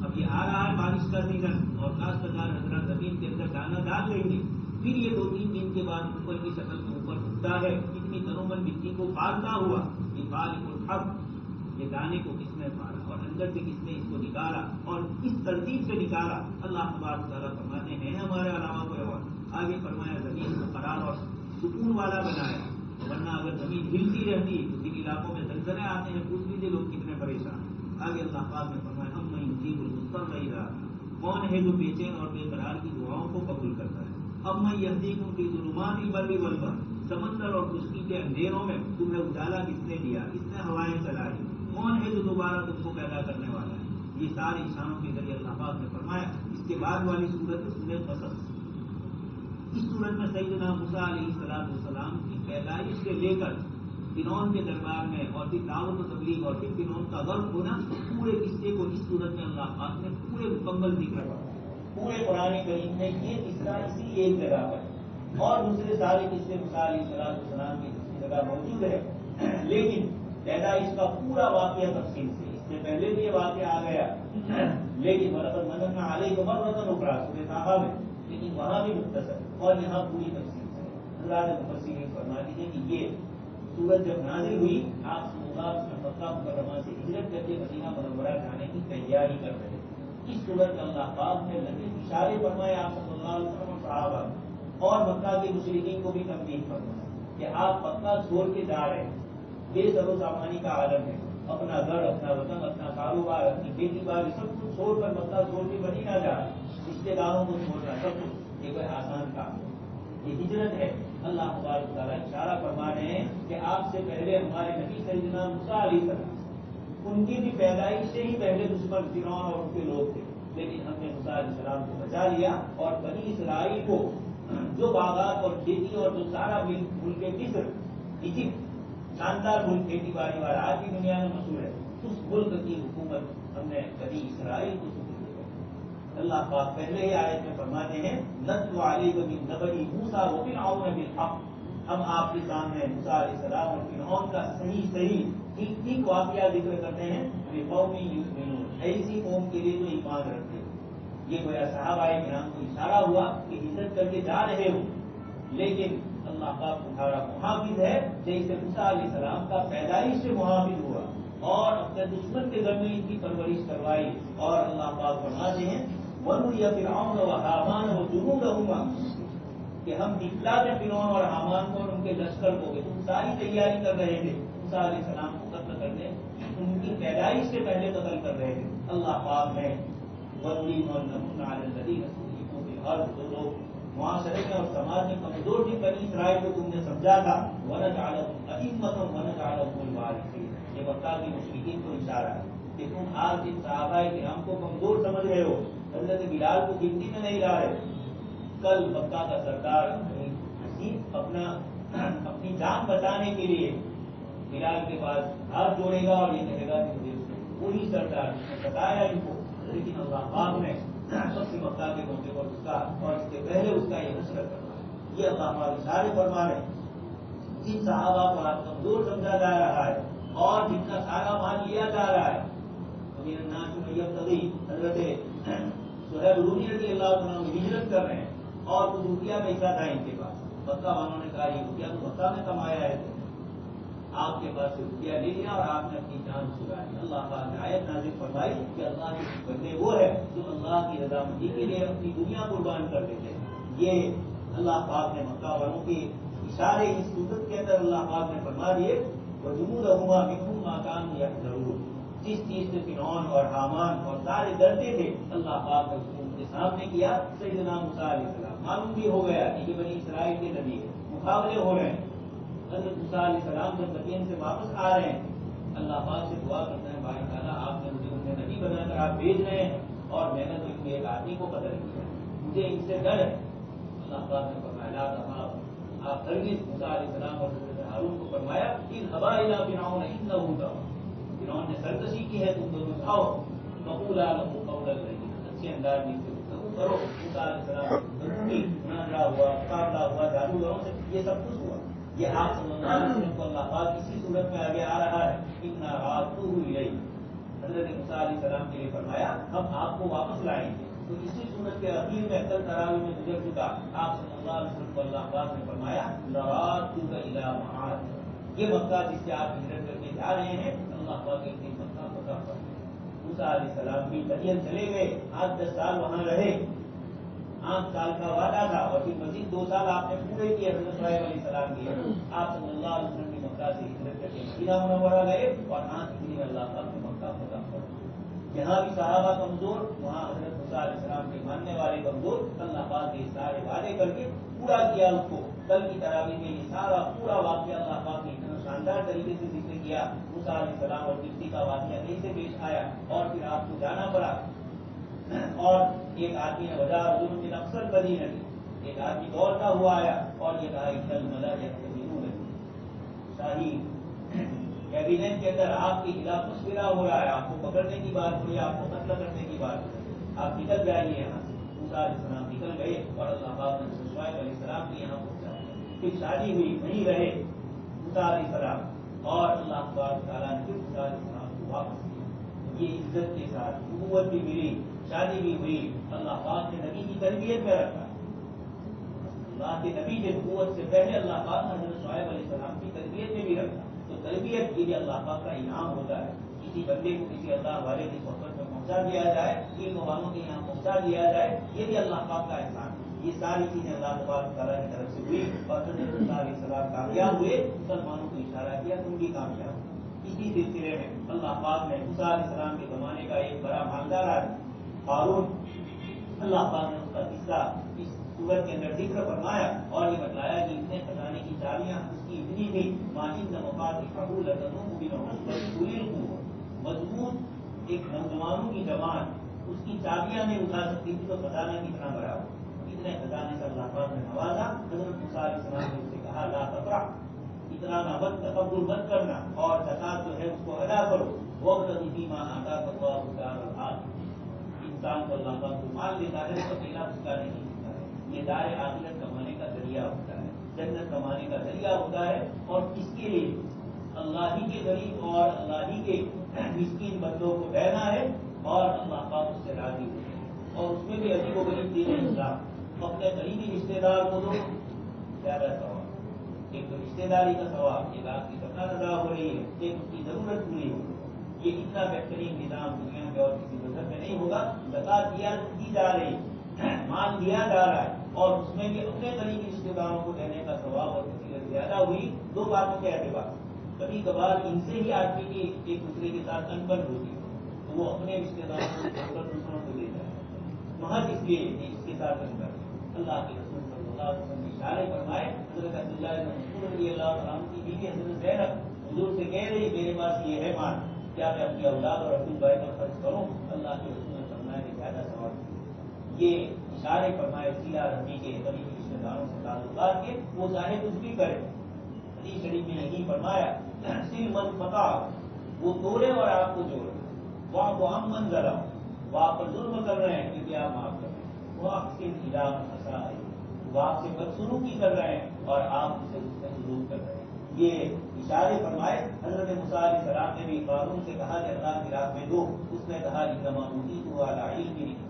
اب یہ آ رہا ہے بارش کا سیزن اور کاشتکار حضرات زمین کے اندر دانہ ڈال رہی ہے. پھر یہ 2-3 دن کے بعد اوپر کی شکل میں اوپر اٹھتا ہے، اتنی تنومن مٹی کو پالتا ہوا. یہ خالق الحب، یہ دانے کو کس نے پالا اور اندر سے کس نے اس کو نکالا اور کس ترتیب سے نکالا. اللہ تبارک تعالیٰ فرماتے ہیں ہمارے علاوہ کوئی اور. آگے فرمایا زمین کو قرار اور سکون والا بنایا، ورنہ اگر زمین ہلتی رہتی تو جن علاقوں میں زلزلے آتے ہیں پوچھ لیجیے لوگ کتنے پریشان ہیں. آگے اللہ پاک نے فرمایا اما یجیب المضطر اذا دعا، کون ہے جو بے چین اور بے قرار کی دعاؤں کو قبول کرتا ہے. اما یہدیکم فی ظلمات البر والبحر، سمندر اور خشکی کے اندھیروں میں تمہیں اجالا کس نے دیا، کس نے ہوائیں چلائی. کون ہے جو دوبارہ تم کو پیدا کرنے والا ہے. یہ سارے اشاروں کے ذریعے اللہ پاک نے فرمایا. اس کے بعد والی صورت ہے سورۃ قصص. اس صورت میں سیدنا موسیٰ علیہ السلام کی پیدائش سے لے کر فرعون کے دربار میں اور پھر دعوت و تبلیغ اور پھر فرعون کا غرق ہونا، پورے قصے کو اس صورت میں اللہ پاک نے پورے مکمل ذکر کیا. پورے قرآن کریم میں یہ قصہ اسی ایک جگہ پر اور دوسرے سارے قصے موسیٰ علیہ السلام کی دوسری جگہ موجود ہے. لیکن پیدائش کا پورا واقعہ تفصیل سے، اس سے پہلے بھی یہ واقعہ آ گیا لیکن وَلَقَدْ مَنَنَّا عَلَيْكَ مَرَّةً أُخْرَىٰ سورۃ طٰہٰ میں، لیکن وہاں بھی مختصر اور یہاں پوری تفصیل سے. حضرات مفسرین فرماتے ہیں کہ یہ سورت جب نازل ہوئی آپ صلی اللہ علیہ وسلم مکہ مکرمہ سے ہجرت کر کے مدینہ منورہ جانے کی تیاری کر رہے تھے. اس صورت میں اللہ پاک نے لمبے اشارے فرمائے آپ صلی اللہ علیہ وسلم اور صحابہ اور مکہ کے مشرکین کو بھی تنبیہ فرمایا کہ آپ مکہ چھوڑ کے جا رہے ہیں. بے سر و سامانی کا عالم ہے، اپنا گھر، اپنا وطن، اپنا کاروبار، اپنی بیٹی باری سب کچھ چھوڑ کر مکہ چھوڑ کے مدینہ جا رہے ہیں. رشتے داروں کو چھوڑنا سب کچھ، یہ کوئی آسان کام ہے، یہ ہجرت ہے. اللہ تبارک تعالیٰ اشارہ فرما رہے ہیں کہ آپ سے پہلے ہمارے نبی سیدنا موسیٰ علیہ السلام، ان کی بھی پیدائش سے ہی پہلے دشمن فرعون اور ان کے لوگ تھے، لیکن ہم نے موسیٰ علیہ السلام کو بچا لیا اور بنی اسرائیل کو جو باغات اور کھیتی اور جو سارا ملک مصر، ایجپٹ، شاندار ملک کھیتی باڑی والا آج بھی دنیا میں مشہور ہے، اس ملک کی حکومت ہم نے بنی اسرائیل کو سپرد کر. اللہ پاک پہلے ہی آیت میں فرماتے ہیں نتلو علیک من نبأ موسیٰ وفرعون بالحق، ہم آپ کے سامنے موسیٰ علیہ السلام اور فرعون کا صحیح ٹھیک واقعہ ذکر کرتے ہیں. لقوم یؤمنون، ایسی قوم کے لیے جو ایمان رکھتے ہیں. یہ گویا صحابہ کرام کو اشارہ ہوا کہ ہجرت کر کے جا رہے ہو لیکن اللہ پاک تمہارا محافظ ہے، جیسے موسیٰ علیہ السلام کا پیدائش سے محافظ ہوا اور اپنے دشمن کے گھر میں ان کی پرورش کروائی. اور اللہ پاک فرماتے ہیں وَنُرِيَ فِرْعَوْنَ وَحَامَانَ وَجُنُودَهُمَا، کہ ہم دکھلاتے فرعون اور حامان کو اور ان کے لشکر کو کہ تم ساری تیاری کر رہے تھے موسیٰ علیہ السلام کو قتل کرنے، ان کی پیدائش سے پہلے قتل کر رہے تھے. اللہ پاک نے وَنُرِيدُ أَن نَّمُنَّ عَلَى الَّذِينَ اسْتُضْعِفُوا فِي الْأَرْضِ، جو لوگ معاشرے میں اور سماج میں کمزور تھے بنی اسرائیل کو تم نے سمجھا تھا، وَنَجْعَلَهُمْ أَئِمَّةً وَنَجْعَلَهُمُ الْوَارِثِينَ، یہ مکہ کے مشرکین کو اشارہ ہے کہ تم آج جن صحابہ کرام کو کمزور سمجھ رہے ہو، حضرت بلال کو گنتی میں نہیں لا رہے، کل مکہ کا سردار اپنی جان بچانے کے لیے بلال کے پاس ہاتھ جوڑے گا اور یہ کہے گا کہ مجھے وہی سردار جس نے بتایا ان کو، لیکن اللہ پاک نے سب سے مکہ کے موقع پر اس کا اور اس کے پہلے اس کا یہ نصرت کرنا، یہ اللہ پاک اشارے فرما رہے ہیں۔ جن صحابہ کو آج کمزور سمجھا جا رہا ہے اور جن کا سارا مال لیا جا رہا ہے، تو میرے ناچ میں یہ تبھی حضرت سہیب رومی رضی اللہ عنہ ہجرت کر رہے ہیں اور کچھ روپیہ پیسہ تھا ان کے پاس، مکہ والوں نے کہا یہ روپیہ تو مکہ میں کمایا ہے، آپ کے پاس سے روپیہ لے لیا اور آپ نے اپنی جان چھڑا لی۔ اللہ پاک نے آیت نازل فرمائی کہ اللہ کے بندے وہ ہے جو اللہ کی رضامندی کے لیے اپنی دنیا قربان کر دیتے ہیں۔ یہ اللہ پاک نے مکہ والوں کے اشارے اس صورت کے اندر اللہ پاک نے فرما دیے، وَجُنُودَهُمَا مِنْهُمْ مَا كَانُوا يَحْذَرُونَ، جس چیز سے فرعون اور حامان اور سارے ڈرتے تھے اللہ پاک نے اس کو ان کے سامنے کیا۔ سیدنا موسیٰ علیہ السلام معلوم بھی ہو گیا کہ یہ بنی اسرائیل کے نبی ہے، مقابلے ہو رہے ہیں۔ حضرت موسیٰ علیہ السلام جب مدین سے واپس آ رہے ہیں، اللہ پاک سے دعا کرتے ہیں، بھائی تعالیٰ آپ نے مجھے انہیں نبی بنا کر آپ بھیج رہے ہیں اور میں نے تو ان کے ایک آدمی کو قتل کیا، مجھے ان سے ڈر ہے۔ اللہ پاک نے فرمایا لا تخاف، آپ ہرگز موسیٰ علیہ السلام اور حضرت ہارون کو فرمایا اذهبا إلى فرعون إنه طغى، فرعون نے سرکشی کی ہے، تم دونوں جاؤ، فقولا له قولا لینا، اچھے انداز میں سے گفتگو کرو۔ موسیٰ علیہ السلام کی مناظرہ ہوا، مقابلہ ہوا، جادوگروں سے یہ سب کچھ ہوا۔ یہ آپ صلی اللہ علیہ وسلم کو اللہ پاک اسی صورت میں آگے آ رہا ہے، اِنَّا رَادُّوهُ إِلَيْكَ، حضرت موسیٰ علیہ السلام کے لیے فرمایا ہم آپ کو واپس لائیں گے۔ تو اسی صورت کے اخیر میں کل تراویح میں گزر چکا، آپ صلی اللہ علیہ وسلم کو اللہ پاک نے فرمایا لَرَادُّوكَ إِلَىٰ مَعَادٍ، یہ مکہ جس سے آپ ہجرت کر کے جا رہے ہیں اللہ پاک ایک دن مکہ فتح کر دے۔ موسیٰ علیہ السلام بھی مدین چلے گئے، 8-10 سال وہاں رہے، 8 سال کا وعدہ تھا اور پھر مزید 2 سال آپ نے پورے کیے، حضرت شعیب علیہ السلام کیے۔ آپ صلی اللہ علیہ وسلم نے مکہ سے ہجرت کر کے مدینہ منورہ گئے اور 8 ہجری میں اللہ پاک نے مکہ فتح کر دیا۔ جہاں بھی صحابہ کمزور وہاں حضرت موسیٰ علیہ السلام کے ماننے والے کمزور، اللہ پاک نے سارے وعدے کر کے پورا کیا اس کو۔ کل کی تراویح میں یہ سارا پورا واقعہ اللہ پاک نے اتنا شاندار طریقے سے ذکر کیا، موسیٰ علیہ السلام اور کشتی کا واقعہ کیسے پیش آیا اور پھر آپ کو جانا پڑا، اور ایک آدمی نے وجہ ظلم کے اکثر بدی نہیں، ایک آدمی دوڑتا ہوا آیا اور یہ کہا اتنا ملا شاہی کیبینٹ کے اندر آپ کے خلاف مشورہ ہو رہا ہے، آپ کو پکڑنے کی بات ہو رہی ہے، آپ کو قتل کرنے کی بات ہو رہی ہے، آپ نکل جائیے یہاں سے۔ موسیٰ علیہ السلام نکل گئے اور اللہ پاک نے شعیب علیہ السلام کو یہاں پہنچا دیا۔ پھر شادی ہوئی، وہیں رہے موسیٰ علیہ السلام، اور اللہ تعالیٰ نے پھر موسیٰ علیہ السلام کو واپس کیا، یہ عزت کے ساتھ نبوت بھی ملی، شادی بھی ہوئی، اللہ پاک نے نبی کی تربیت میں رکھا۔ اللہ کے نبی کے نبوت سے پہلے اللہ پاک نے حضرت شعیب علیہ السلام کی تربیت میں بھی رکھا، تو تربیت کے لیے اللہ پاک کا انعام ہوتا ہے۔ کسی بندے کو کسی اللہ والے کی صحبت میں پہنچا دیا جائے، علم والوں کے یہاں پہنچا دیا جائے، یہ بھی اللہ پاک کا احسان ہے۔ یہ ساری چیزیں اللہ تبارک تعالیٰ کی طرف سے ہوئی اور حضرت موسیٰ علیہ السلام کامیاب ہوئے، مسلمانوں کو اشارہ کیا تم بھی کامیاب ہو۔ اسی سلسلے میں اللہ پاک نے موسیٰ علیہ السلام کے زمانے کا ایک بڑا مالدار آدمی ہارون، اللہ پاک نے اس کا قصہ اس سورت کے اندر ذکر فرمایا اور یہ بتلایا کہ اتنے خزانے کی چابیاں اس کی اتنی تھی، مضبوط ایک نوجوانوں کی جماعت اس کی چابیاں نہیں اٹھا سکتی تھی، تو خزانہ کتنا بڑا ہو، اتنے خزانے سے اللہ پاک نے نوازا۔ حضرت موسیٰ علیہ السلام نے اسے کہا لا تفرح، اتنا نہ مت تکبر مت کرنا، اور زکات جو ہے اس کو ادا کرو، وابتغ فیما آتاک اللہ الدار الآخرہ، انسان کو اللہ پاک کو مال دیتا ہے تو اکیلا اس کا نہیں دیتا ہے، یہ دار آخرت کمانے کا ذریعہ ہوتا ہے، جنت کمانے کا ذریعہ ہوتا ہے، اور اس کے لیے اللہ ہی کے غریب اور اللہ ہی کے مسکین بندوں کو دینا ہے، اور اللہ پاک اس سے راضی ہوتے ہیں۔ اور اس میں بھی عجیب و غریب دین اسلام، اپنے قریبی رشتے دار کو دو زیادہ ثواب، ایک تو رشتے داری کا ثواب، ایک آپ کی زکات ادا ہو رہی ہے، ایک اس کی ضرورت پوری ہو، یہ اتنا بہترین نظام دنیا میں اور کسی مذہب میں نہیں ہوگا۔ زکات دی جا رہی، مال دیا جا رہا ہے، اور اس میں بھی اپنے قریبی رشتے داروں کو دینے کا ثواب اور کسی زیادہ ہوئی۔ دو باتوں کے اعتبار، کبھی کبھار ان سے ہی آدمی کی ایک دوسرے کے ساتھ انبن ہوتی ہے، تو وہ اپنے رشتے داروں کو چھوڑ کر دوسروں کو دیتا ہے، محض اس لیے کہ اس کے ساتھ اندر اللہ کے رسول صلی اللہ علیہ وسلم نے اشارے فرمائے. حضرت عبداللہ بن مسعود رضی اللہ عنہ کی بیوی حضرت زینب حضور سے کہہ رہی میرے پاس یہ ہے مال، کیا میں اپنی اولاد اور عبد البھائی پر خرچ کروں؟ اللہ کے رسول نے فرمایا کہ زیادہ ثواب. یہ اشارے فرمائے سیلا ربی کے قریبی رشتے داروں سے تعلقات کے، وہ چاہے کچھ بھی کرے. حدیث شریف میں یہی فرمایا سل من فتح، وہ توڑے اور آپ کو جوڑے. وہاں وہ ہم من ظلم، وہ آپ پر ظلم کر رہے ہیں کہ آپ معاف کر رہے ہیں. وہ آپ سے ہلا پھنسا ہے، وہ آپ سے بدسلوکی کر رہے ہیں اور آپ اسے اس سے سلوک کر رہے ہیں. یہ اشارے فرمائے. حضرت موسیٰ علیہ السلام نے بھی قارون سے کہا کہ اللہ کی راہ میں دو، اس نے کہا انما اوتیتہ علی علم،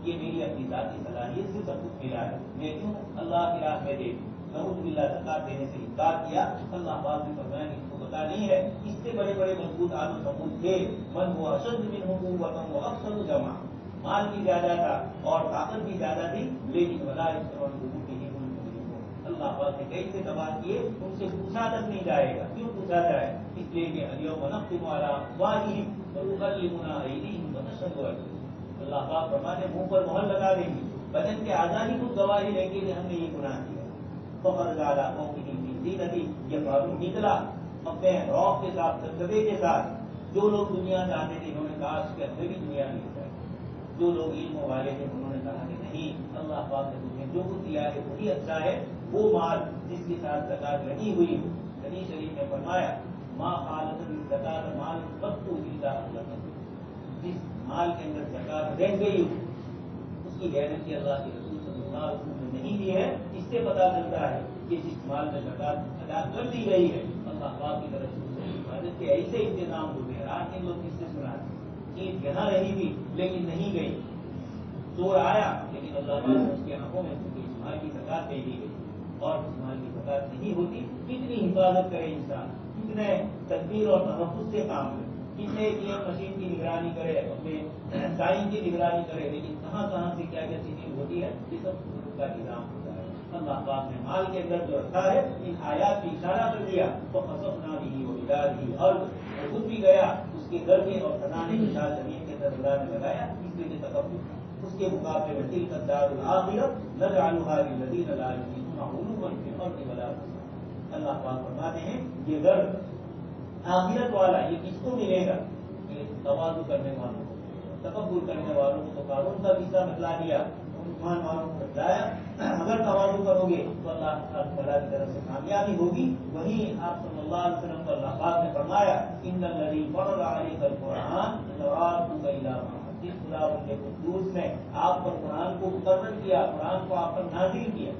یہ میری اپنی ذاتی صلاحیت سے سب کچھ ملا ہے، میں کیوں اللہ کی راہ میں دے نعوذ باللہ زکات دینے سے انکار کیا. اللہ پاک نے فرمایا کہ اس کو پتا نہیں ہے اس سے بڑے بڑے مضبوط آل و ثمود تھے. من هو اشد منهم قوة واكثر جمعا، مال بھی زیادہ تھا اور طاقت بھی زیادہ تھی، لیکن ولا يشعرون بوجودهم المجرمون. اللہ پاک نے کیسے تباہ کیے ان سے پوچھا تک نہیں جائے گا. کیوں پوچھا جائے؟ اس لیے کہ اليوم نختم على افواههم وتكلمنا ايديهم ونشهد ارجلهم. اللہ پاک فرماتے منہ پر مہر لگا دیں گے، بدن کے اعضاء ہی خود گواہی دیں گے کہ ہم نے یہ گناہ کیا. فخر زیادہ قوم کی ندی، یہ قانون نکلا اپنے روح کے ساتھ دبدبے کے ساتھ. جو لوگ دنیا چاہتے تھے انہوں نے کہا کہ ہمیں بھی دنیا نہیں چاہیے. جو لوگ علم والے تھے انہوں نے کہا کہ نہیں، اللہ پاک نے تمہیں جو کچھ دیا ہے وہی اچھا ہے. وہ مال جس کے ساتھ زکات لگی ہوئی، حدیث شریف نے فرمایا ماں خالت زکات مال وقت جس مال کے اندر زکات رہ گئی اس کی گارنٹی اللہ کے رسول صلی اللہ علیہ وسلم نے نہیں دی ہے. اس سے پتا چلتا ہے کہ جس مال میں زکات ادا کر دی گئی ہے اللہ پاک کی طرف سے حفاظت کے ایسے انتظام ہوتے ہیں. رات کے لوگ کس سے سنا عید یہاں رہی تھی لیکن نہیں گئی، چور آیا لیکن اللہ پاک نے اس کے آنکھوں میں اس مال کی زکات دے دی گئی. اور اس مال کی زکات نہیں ہوتی کتنی حفاظت کرے انسان، کتنے تدبیر اور تحفظ سے کام کرے، کتنے ATM مشین کی نگرانی کرے، اپنے ٹائم کی نگرانی کرے، لیکن کہاں کہاں سے کیا کیا چیزیں ہوتی ہے یہ سب کا نظام ہوتا ہے. اللہ پاک نے مال کے اندر جو رکھا ہے ان آیات کی اشارہ کر دیا تو خسفنا بھی وہ بدار بھی اور خود بھی گیا اس کے گرنے اور خزانے کے ساتھ زمین کے اندر اللہ نے لگایا. اس لیے تکبر اس کے مقابلے میں تلک الدار الآخرۃ نجعلها للذین لا یؤمنون علوا فی الارض ولا فسادا. اللہ پاک فرماتے ہیں یہ گھر آخرت والا یہ کس کو ملے گا؟ یہ تواضع کرنے والوں کو، تکبر کرنے والوں کو. تو قارون کا قصہ بتلا دیا، ایمان والوں کو بتلایا. اگر تواضع کرو گے تو اللہ تعالیٰ کی طرف سے کامیابی ہوگی. وہیں آپ صلی اللہ علیہ وسلم کو اللہ پاک نے فرمایا ان الذی فرض علیک القرآن لرادک الی معاد. جس خدا کے قدوس نے آپ پر قرآن کو مقرر کیا، قرآن کو آپ پر نازل کیا،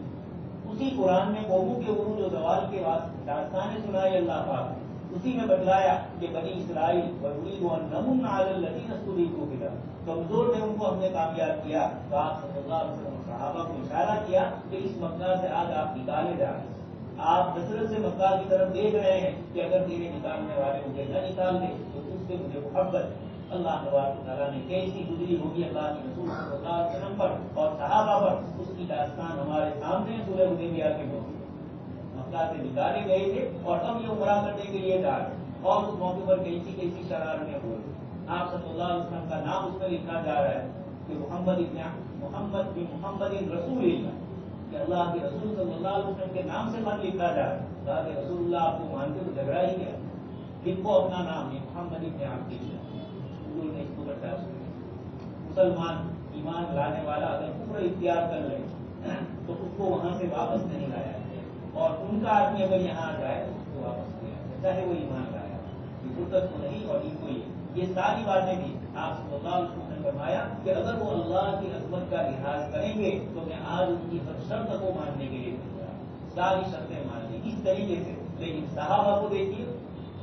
اسی قرآن میں قوموں کے عروج و زوال کے داستانیں سنائی اللہ پاک نے. اسی میں بتلایا کہ بنی اسرائیل وَنُرِيدُ أَن نَّمُنَّ عَلَى الَّذِينَ اسْتُضْعِفُوا فِي الْأَرْضِ، کمزور تھے ان کو ہم نے کامیاب کیا. تو آپ صلی اللہ علیہ وسلم صحابہ کو اشارہ کیا کہ اس مکہ سے آج آپ نکالے جا رہے ہیں. آپ حسرت سے مکہ کی طرف دیکھ رہے ہیں کہ اگر تیرے نکالنے والے مجھے نہ نکال دے تو اس سے مجھے محبت ہے. اللہ تبارک تعالیٰ نے کیسی گزری ہوگی اللہ کے رسول صلی اللہ علیہ وسلم پر اور صحابہ پر، اس کی داستان ہمارے سامنے سورہ حدیبیہ کے موقع مکہ سے نکالے گئے تھے اور اب یہ عمرہ کرنے کے لیے جا رہے ہیں اور اس موقع پر کیسی کیسی شرارتیں ہو رہی. آپ صلی اللہ علیہ وسلم کا نام اس پر لکھا جا رہا ہے کہ محمد رسول اللہ، کہ اللہ کے رسول صلی اللہ علیہ وسلم کے نام سے خط لکھا جا رہا ہے. اللہ کے رسول اللہ آپ کو مانتے تو جھگڑا ہی گیا، لکھو اپنا نام یہ محمد ابن عبد اللہ. نے اس کو بتا سکتے مسلمان ایمان لانے والا اگر کفر اختیار کر لے تو اس کو وہاں سے واپس نہیں لایا جائے، اور ان کا آدمی اگر یہاں آ جائے تو اس کو واپس نہیں آیا چاہے وہ ایمان لایا. یہ فرصت کو نہیں اور ان کو یہ ساری باتیں بھی آپ صلی اللہ علیہ وسلم نے فرمایا کہ اگر وہ اللہ کی عظمت کا لحاظ کریں گے تو میں آج ان کی ہر شرط کو ماننے کے لیے ساری شرطیں مان لی اس طریقے سے. لیکن صحابہ کو دیکھیے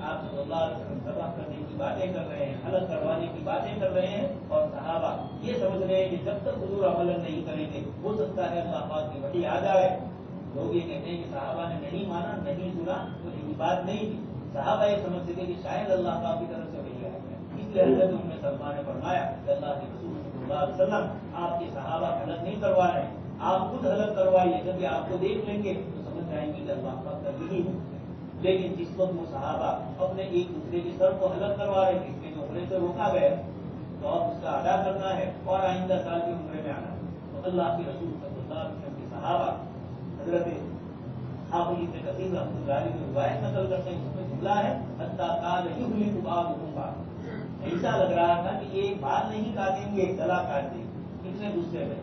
آپ صلی اللہ علیہ وسلم تباہ کرنے کی باتیں کر رہے ہیں، حلق کروانے کی باتیں کر رہے ہیں، اور صحابہ یہ سمجھ رہے ہیں کہ جب تک حضور عمل نہیں کریں گے ہو سکتا ہے اللہ پاک کی وحی آ جائے. لوگ یہ کہتے ہیں کہ صحابہ نے نہیں مانا نہیں سنا تو یہ بات نہیں تھی. صحابہ یہ سمجھتے تھے کہ شاید اللہ پاک کی طرف سے وحی آ جائے. اس لیے حضرت ام سلمہ نے فرمایا کہ اللہ کے رسول صلی اللہ علیہ وسلم آپ کے صحابہ حلق نہیں کروا رہے ہیں، آپ خود حلق کروائیے. جب یہ آپ کو دیکھ لیں گے تو سمجھ جائیں گے کہ اللہ پاک کا یہی ہے. لیکن جس وقت وہ صحابہ اپنے ایک دوسرے کے سر کو حلق کروا رہے تھے اس کے عمرے سے روکا گیا تو اب اس کا ادا کرنا ہے اور آئندہ سال کی عمرے میں آنا ہے۔ تو اللہ کے رسول صلی اللہ علیہ وسلم کے صحابہ حضرت حافظ ابن کثیر رحمۃ اللہ علیہ کی روایت نقل کرتے ہیں، اس میں جملہ ہے حتیٰ قال یہلک بعضهم بعضا، ایسا لگ رہا تھا کہ یہ بال نہیں کاٹیں گے، گلا کاٹ دیں گے، کتنے غصے میں۔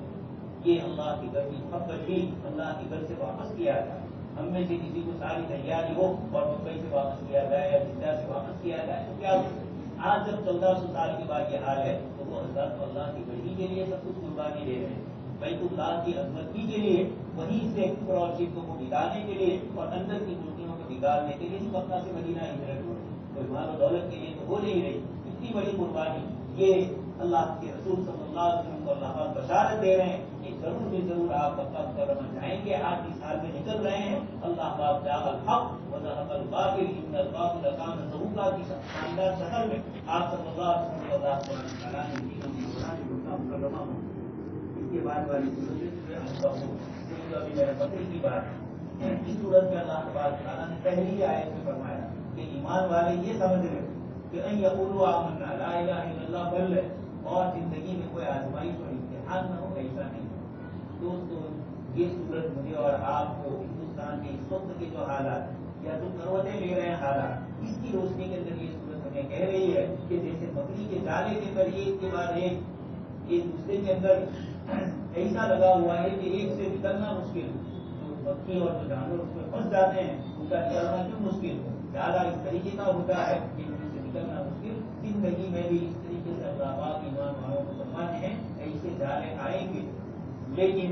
یہ اللہ کے گھر کی محبت ہی اللہ کے گھر سے واپس کیا جائے، ہم میں سے کسی کو ساری تیاری ہو اور ممبئی سے واپس کیا جائے یا جدہ سے واپس کیا جائے تو کیا ہو؟ آج جب 1400 سال کے بعد یہ حال ہے تو وہ حضرات اللہ کی گھر کے لیے سب کچھ قربانی دے رہے ہیں، بیت اللہ کی عظمت ہی کے لیے، وہیں سے کفر اور شرک کو نکالنے کے لیے اور اندر کی مورتیوں کو نکالنے کے لیے مکہ سے مدینہ ہجرت ہو رہی، کوئی مال و دولت کے لیے تو ہو نہیں رہی۔ اتنی بڑی قربانی یہ اللہ کے رسول صلی اللہ علیہ وسلم کو اللہ پاک بشارت دے رہے ہیں کہ ضرور بھی ضرور آپ مکہ مکرمہ جائیں گے، آج اس حال میں نکل رہے ہیں۔ اللہ پاک جاء الحق وزهق الباطل ان الباطل كان زهوقا کی شاندار شکل میں آپ صلی اللہ علیہ وسلم کو اللہ تعالیٰ نے مکہ مکرمہ ہوں۔ اس کے بعد والی فصل کی بات، اس صورت میں اللہ تبارک تعالیٰ نے پہلی آیت میں فرمایا کہ ایمان والے یہ سمجھ رہے کہ ان یقولوا آمنا لا الہ الا اللہ بول رہے اور زندگی میں کوئی آزمائش اور امتحان نہ ہو، ایسا نہیں۔ دوستو یہ صورت مجھے اور آپ کو ہندوستان کے اس وقت کے جو حالات یا جو کروٹیں لے رہے ہیں حالات، اس کی روشنی کے اندر یہ صورت ہمیں کہہ رہی ہے کہ جیسے بکری کے جالے کے اندر ایک کے بعد ایک دوسرے کے اندر ایسا لگا ہوا ہے کہ ایک سے نکلنا مشکل ہو، جو پکھی اور جو جانور اس میں پھنس جاتے ہیں ان کا نکلنا کیوں مشکل ہو، زیادہ اس طریقے کا ہوتا ہے کہ ان سے نکلنا مشکل۔ زندگی میں بھی اس طریقے سے اللہ پاک ایمان والوں کو فرماتے ہیں ایسے جالے آئیں گے، لیکن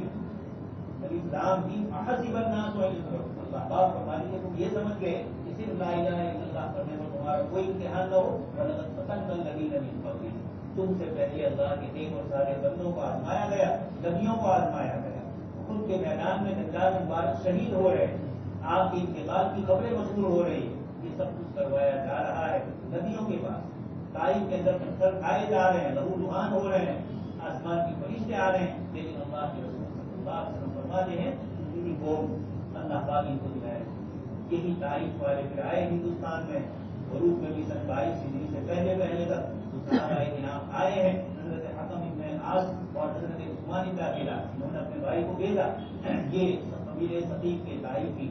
اسلام بھی حسب الناس اللہ پاک فرماتے ہیں تم یہ سمجھ گئے کہ صرف لا الہ الا اللہ کرنے میں تمہارا کوئی امتحان نہ ہو، ولقد فتنا الذین من قبلکم، تم سے پہلے اللہ کے نیک اور سارے بندوں کو آزمایا گیا، نبیوں کو آزمایا گیا، خود کے میدان میں دجال مبارک شہید ہو رہے ہیں، آپ کی انتقال کی خبریں مشہور ہو رہی ہیں، یہ سب کچھ کروایا جا رہا ہے نبیوں کے پاس۔ تاریخ کے اندر پتھر کھائے جا رہے ہیں، لہو لہان ہو رہے ہیں، آسمان کی فرشتے آ رہے ہیں، لیکن اللہ کے رسول صلی اللہ علیہ وسلم فرماتے ہیں انہیں کو اللہ پاک ان کو دلائے۔ یہی تاریخ والے پھر آئے ہندوستان میں، عروج میں بھی سن 22 ہجری سے پہلے تک صحابہ کرام آئے ہیں، حضرت حکم ابن عاص اور حضرت عثمان بن عفان، انہوں نے اپنے بھائی کو بھیجا، یہ قبیلے ثقیف کے تاریخ کی۔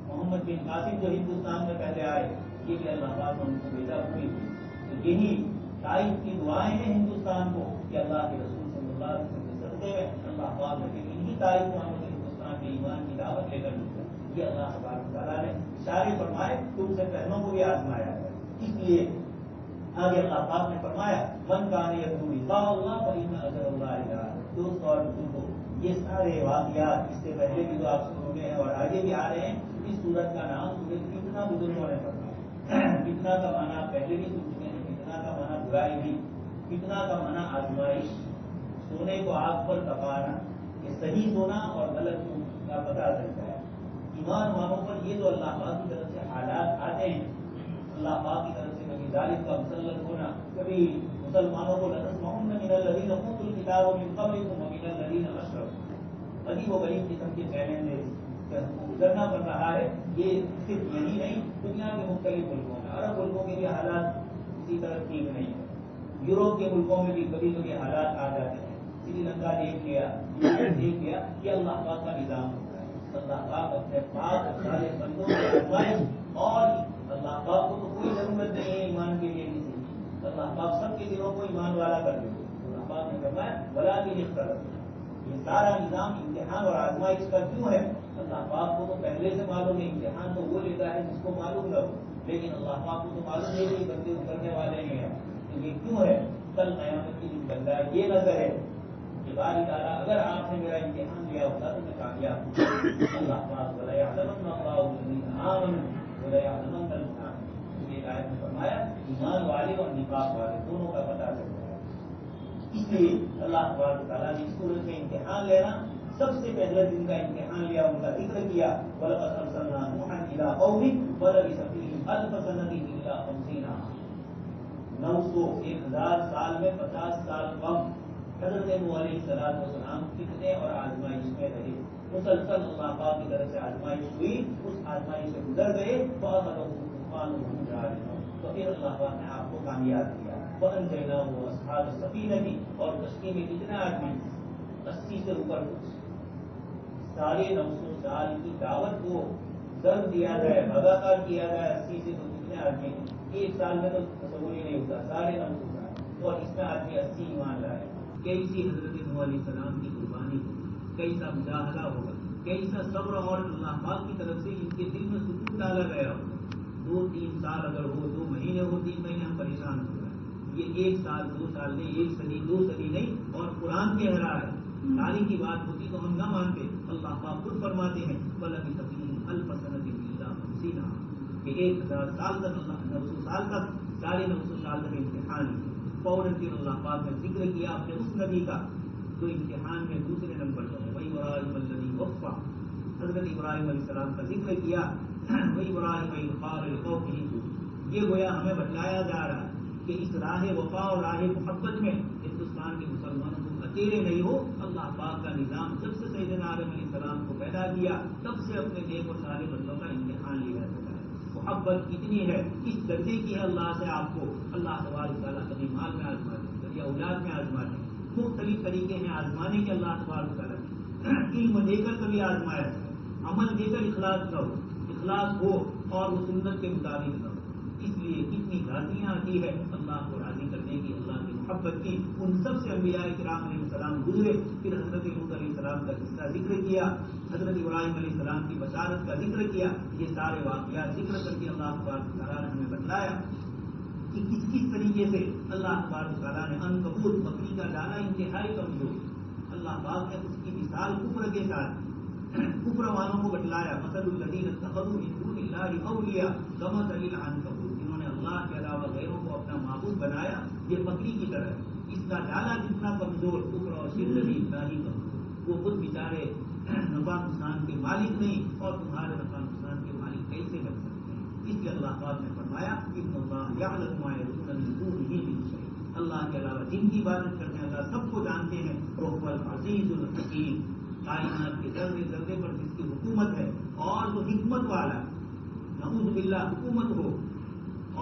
محمد بن قاسم جو ہندوستان میں پہلے آئے، یہ بھی اللہ پاک نے ان کو بھیجا پوری ہوئی۔ تو یہی تاریخ کی دعائیں ہیں ہندوستان کو کہ اللہ کے رسول صلی اللہ علیہ وسلم کے صدقے میں اللہ پاک نے انہی تاریخ والوں کے ہندوستان کے ایمان کی دعوت لے کر نکلا۔ یہ اللہ تبارک تعالیٰ نے اشارے فرمائے، تم سے پہلوں کو بھی آزمایا ہے، اس لیے آگے اللہ پاک نے فرمایا من کان یرجو لقاء اللہ فإن أجل الله لآت۔ دوست اور بزرگوں، یہ سارے واقعات اس سے پہلے بھی جو آپ سنو گے ہیں اور آگے بھی آ رہے ہیں، اس سورت کا نام سورت فتنہ بزرگوں نے فرمایا۔ فتنہ کا معنی پہلے بھی سن چکے ہیں، فتنہ کا معنی برائی بھی، فتنہ کا معنی آزمائش، سونے کو آگ پر تپانا، یہ صحیح سونا اور غلط سونا کا پتہ چلتا ہے۔ ایمان والوں پر یہ جو اللہ پاک کی طرف سے حالات آتے ہیں، اللہ پاک کی طرف سے کبھی ظالم کا مسلط ہونا، کبھی مسلمانوں کو لتسمعن من الذین اوتوا الکتاب من قبلکم ومن الذین اشرکوا، عجیب و غریب قسم کے چیلنجز کہ ہم کو گزرنا پڑ رہا ہے۔ یہ صرف یہی نہیں، دنیا کے مختلف ملکوں میں، عرب ملکوں کے بھی حالات اسی طرح ٹھیک نہیں ہے، یوروپ کے ملکوں میں بھی کبھی کبھی حالات آ جاتے ہیں، سری لنکا دیکھ لیا، دیکھ لیا، یہ اللہ پاک کا نظام ہوتا ہے۔ اللہ پاک اپنے پاک اور سارے بندوں کی آزمائش، اور اللہ پاک کو تو کوئی ضرورت نہیں ہے ایمان کے لیے کسی کی، اللہ پاک سب کے دلوں کو ایمان والا کر دے۔ اللہ پاک نے فرمایا ولکن اختلفتم، یہ سارا نظام امتحان اور آزمائش کا کیوں ہے؟ اللہ پاک کو تو پہلے سے معلوم ہے، امتحان تو وہ لیتا ہے جس کو معلوم نہ ہو، لیکن اللہ پاک کو تو معلوم ہے کہ بندے اترنے والے نہیں ہیں، تو یہ کیوں ہے؟ کل قیامت کی دن بندہ یہ نظر ہے کہ باری تعالیٰ اگر آپ نے میرا امتحان لیا ہوتا تو میں کامیاب ہوں۔ اللہ پاک وَلَيَعْلَمَنَّ اللَّهُ الَّذِينَ آمَنُوا وَلَيَعْلَمَنَّ الْكَافِرِينَ، یہ آیت میں فرمایا ایمان والے اور نفاق والے دونوں کا پتہ چلتا ہے۔ اس لیے اللہ تبارک تعالیٰ نے اس صورت میں امتحان لینا، سب سے پہلے جن کا امتحان لیا ان کا ذکر کیا، وَلَقَدْ أَرْسَلْنَا نُوحًا إِلَىٰ قَوْمِهِ فَلَبِثَ فِيهِمْ أَلْفَ سَنَةٍ إِلَّا 50 عاما، 900 سال میں 50 سال کم حضرت نوح علیہ السلام فتنے اور آزمائش میں رہے، مسلسل اللہ پاک کی طرف سے آزمائش ہوئی، اس آزمائش سے گزر گئے، فَأَخَذَهُمُ الطُّوفَانُ وَهُمْ ظَالِمُونَ، تو پھر اللہ پاک نے آپ کو کامیاب کیا۔ وَأَنْجَيْنَاهُ وَأَصْحَابَ السَّفِينَةِ، اور کشتی میں کتنے آدمی 80 سے اوپر کچھ 950 سال کی دعوت کو ضرب دیا جائے، لگاتار کیا جائے 80 سے، تو کتنے آدمی ایک سال میں تو تصور ہی نہیں ہوتا 950 سال، اور اس میں آدمی 80 ایمان لائے. کیسی حضرت نوح علیہ السلام کی قربانی ہوگی، کیسا مجاہدہ ہوگا، کیسا صبر اور اللہ پاک کی طرف سے ان کے دل میں سکون ڈالا گیا ہوگا. 2-3 سال اگر ہو، 2 مہینے ہو، 3 مہینے ہم پریشان ہو رہے ہیں. یہ 1 سال 2 سال نہیں، 1 صدی 2 صدی نہیں، اور قرآن کہہ رہا ہے. تاریخ کی بات ہوتی تو ہم نہ مانتے. اللہ پاک خود فرماتے ہیں وَلَبِثَ فِيهِمْ أَلْفَ سَنَةٍ إِلَّا 50 کہ 1000 سال تک، اللہ 900 سال تک، 950 سال تک امتحان ہے. فوراً پھر اللہ پاک نے ذکر کیا اپنے اس نبی کا جو امتحان میں دوسرے نمبر پر ہے. وَإِبْرَاهِيمَ الَّذِي وَفَّى، حضرت ابراہیم علیہ السلام کا ذکر کیا. وَإِبْرَاهِيمَ إِذْ قَالَ لِقَوْمِهِ، یہ گویا ہمیں بتلایا جا رہا ہے کہ اس راہ وفا اور راہ محبت میں ہندوستان کے مسلمانوں کو اکیلے نہیں ہو. اللہ پاک کا نظام جب سے سیدنا آدم علیہ السلام کو پیدا کیا تب سے اپنے نیک اور سارے بندوں کا امتحان لیا جاتا ہے. محبت کتنی ہے، اس درجے کی ہے اللہ سے آپ کو اللہ تبارک تعالیٰ کبھی مال میں آزما دیں، کبھی اولاد میں آزما دیں. مختلف طریقے ہیں آزمانے کے اللہ تبارک تعالیٰ. علم دے کر کبھی آزمایا جائے، عمل دے کر اخلاص نہ ہو، اخلاص ہو اور وہ سنت کے مطابق نہ ہو. اس لیے کتنی غازیاں آتی ہے اللہ کو راضی کرنے کی، اللہ کی محبت کی. ان سب سے انبیاء کرام علیہ السلام گزرے. پھر حضرت لوط علیہ السلام کا قصہ ذکر کیا، حضرت ابراہیم علیہ السلام کی بشارت کا ذکر کیا. یہ سارے واقعات ذکر کر کے اللہ تبارک تعالیٰ نے ہمیں بتلایا کہ کس طریقے سے اللہ تبارک تعالیٰ نے عنکبوت بکری کا ڈالا انتہائی کمزور. اللہ پاک نے اس کی مثال کفر کے ساتھ کفر والوں کو بتلایا. مثل الذین اتخذوا من دون اللہ اولیاء کمثل العنکبوت، جنہوں نے اللہ کے علاوہ غیروں کو اپنا معبود بنایا، یہ بکری کی طرح ہے. اس کا ڈالا جتنا کمزور، کفر اور شرک بھی اتنا ہی کمزور. وہ خود بیچارے نفع نقصان کے مالک نہیں، اور تمہارے نفع نقصان کے مالک کیسے بن سکتے ہیں. اس لیے اللہ پاک نے فرمایا ان اللہ یعلم ما یدعون من دونہ من شیء، اللہ کے علاوہ جن کی عبادت کرتے ہیں اللہ سب کو جانتے ہیں. وهو العزیز الحکیم، کائنات کے ذرے ذرے پر جس کی حکومت ہے اور وہ حکمت والا. نعوذ باللہ حکومت ہو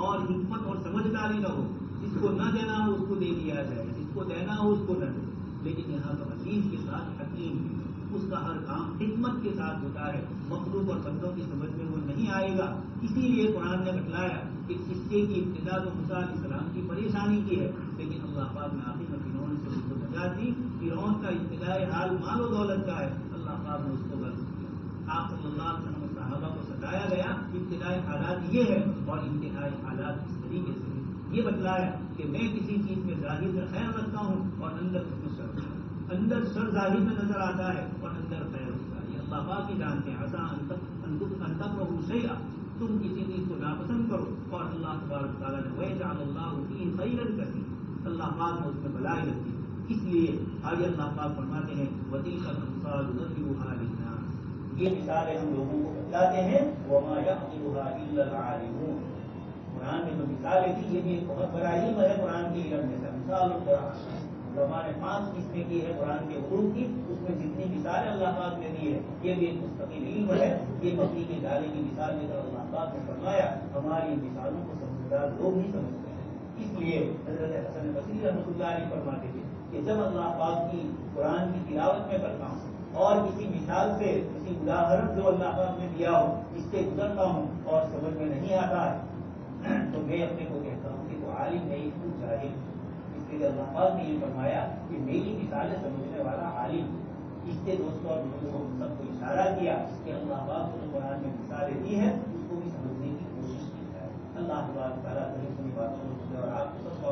اور حکمت اور سمجھداری نہ ہو، جس کو نہ دینا ہو اس کو دے دیا جائے، جس کو دینا ہو اس کو نہ دے. لیکن یہاں پر عزیز کے ساتھ حکیم ہے، اس کا ہر کام حکمت کے ساتھ ہوتا ہے. مخلوق اور بندوں کی سمجھ میں وہ نہیں آئے گا. اسی لیے قرآن نے بتلایا کہ قصے کی ابتدا تو موسیٰ علیہ السلام کی پریشانی کی ہے، لیکن اللہ پاک نے آخر میں فرعون سے اس کو نجات دی. فرعون کا ابتدائی حال مال و دولت کا ہے، اللہ پاک نے اس کو غرض کیا. آپ صلی اللہ علیہ وسلم صحابہ کو ستایا گیا، ابتدائی حالات یہ ہے اور انتہائی حالات اس طریقے سے یہ بتلایا کہ میں کسی چیز میں ظاہر میں خیر رکھتا ہوں اور اندر اس میں شر، اندر شر ظاہر میں نظر آتا ہے اور اندر خیر ہوتا ہے. یہ اللہ پاک ہی جانتے ہیں. عسیٰ ان تکرہوا شیئا، تم کسی چیز کو ناپسند کرو اور اللہ تبارک تعالیٰ نے وَيَجْعَلَ اللَّهُ فِيهِ خَيْرًا كَثِيرًا، اللہ پاک نے اس میں بھلائی رکھی. اس لیے آگے اللہ پاک فرماتے ہیں وَتِلْكَ الْأَمْثَالُ نَضْرِبُهَا لِلنَّاسِ، یہ مثالیں ہم لوگوں کو بتلاتے ہیں. وَمَا يَعْقِلُهَا إِلَّا الْعَالِمُونَ، قرآن میں جو مثالیں تھی یہ بھی ایک بہت بڑا علم ہے قرآن کے علم میں سے. مثال القرآن، علماء نے 5 قسمیں کی ہے قرآن کے حروف کی، اس میں جتنی مثالیں اللہ پاک نے دی ہے یہ بھی ایک مستقل علم ہے. یہ بکری کے ڈالے کی مثال دے کر اللہ پاک نے فرمایا ہماری مثالوں کو سمجھدار لوگ نہیں سمجھتے ہیں. اس لیے حضرت حسن بصری رحمۃ اللہ علیہ فرماتے تھے کہ جب اللہ پاک کی قرآن کی تلاوت میں کرتا ہوں اور کسی مثال سے، کسی اداہرن جو اللہ پاک نے دیا ہو اس سے گزرتا ہوں اور سمجھ میں نہیں آتا ہے تو میں اپنے کو کہتا ہوں کہ وہ عالم نہیں تو جاہل. اس لیے اللہ پاک نے یہ فرمایا کہ میری مثالیں سمجھنے والا عالم. اس سے دوستوں اور بزرگوں کو سب کو اشارہ کیا کہ اللہ پاک کو جو قرآن میں مثالیں دی ہیں اس کو بھی سمجھنے کی کوشش کی جائے. اللہ تبارک تعالیٰ کہیں سنی باتوں کو سنے اور آپ کو سب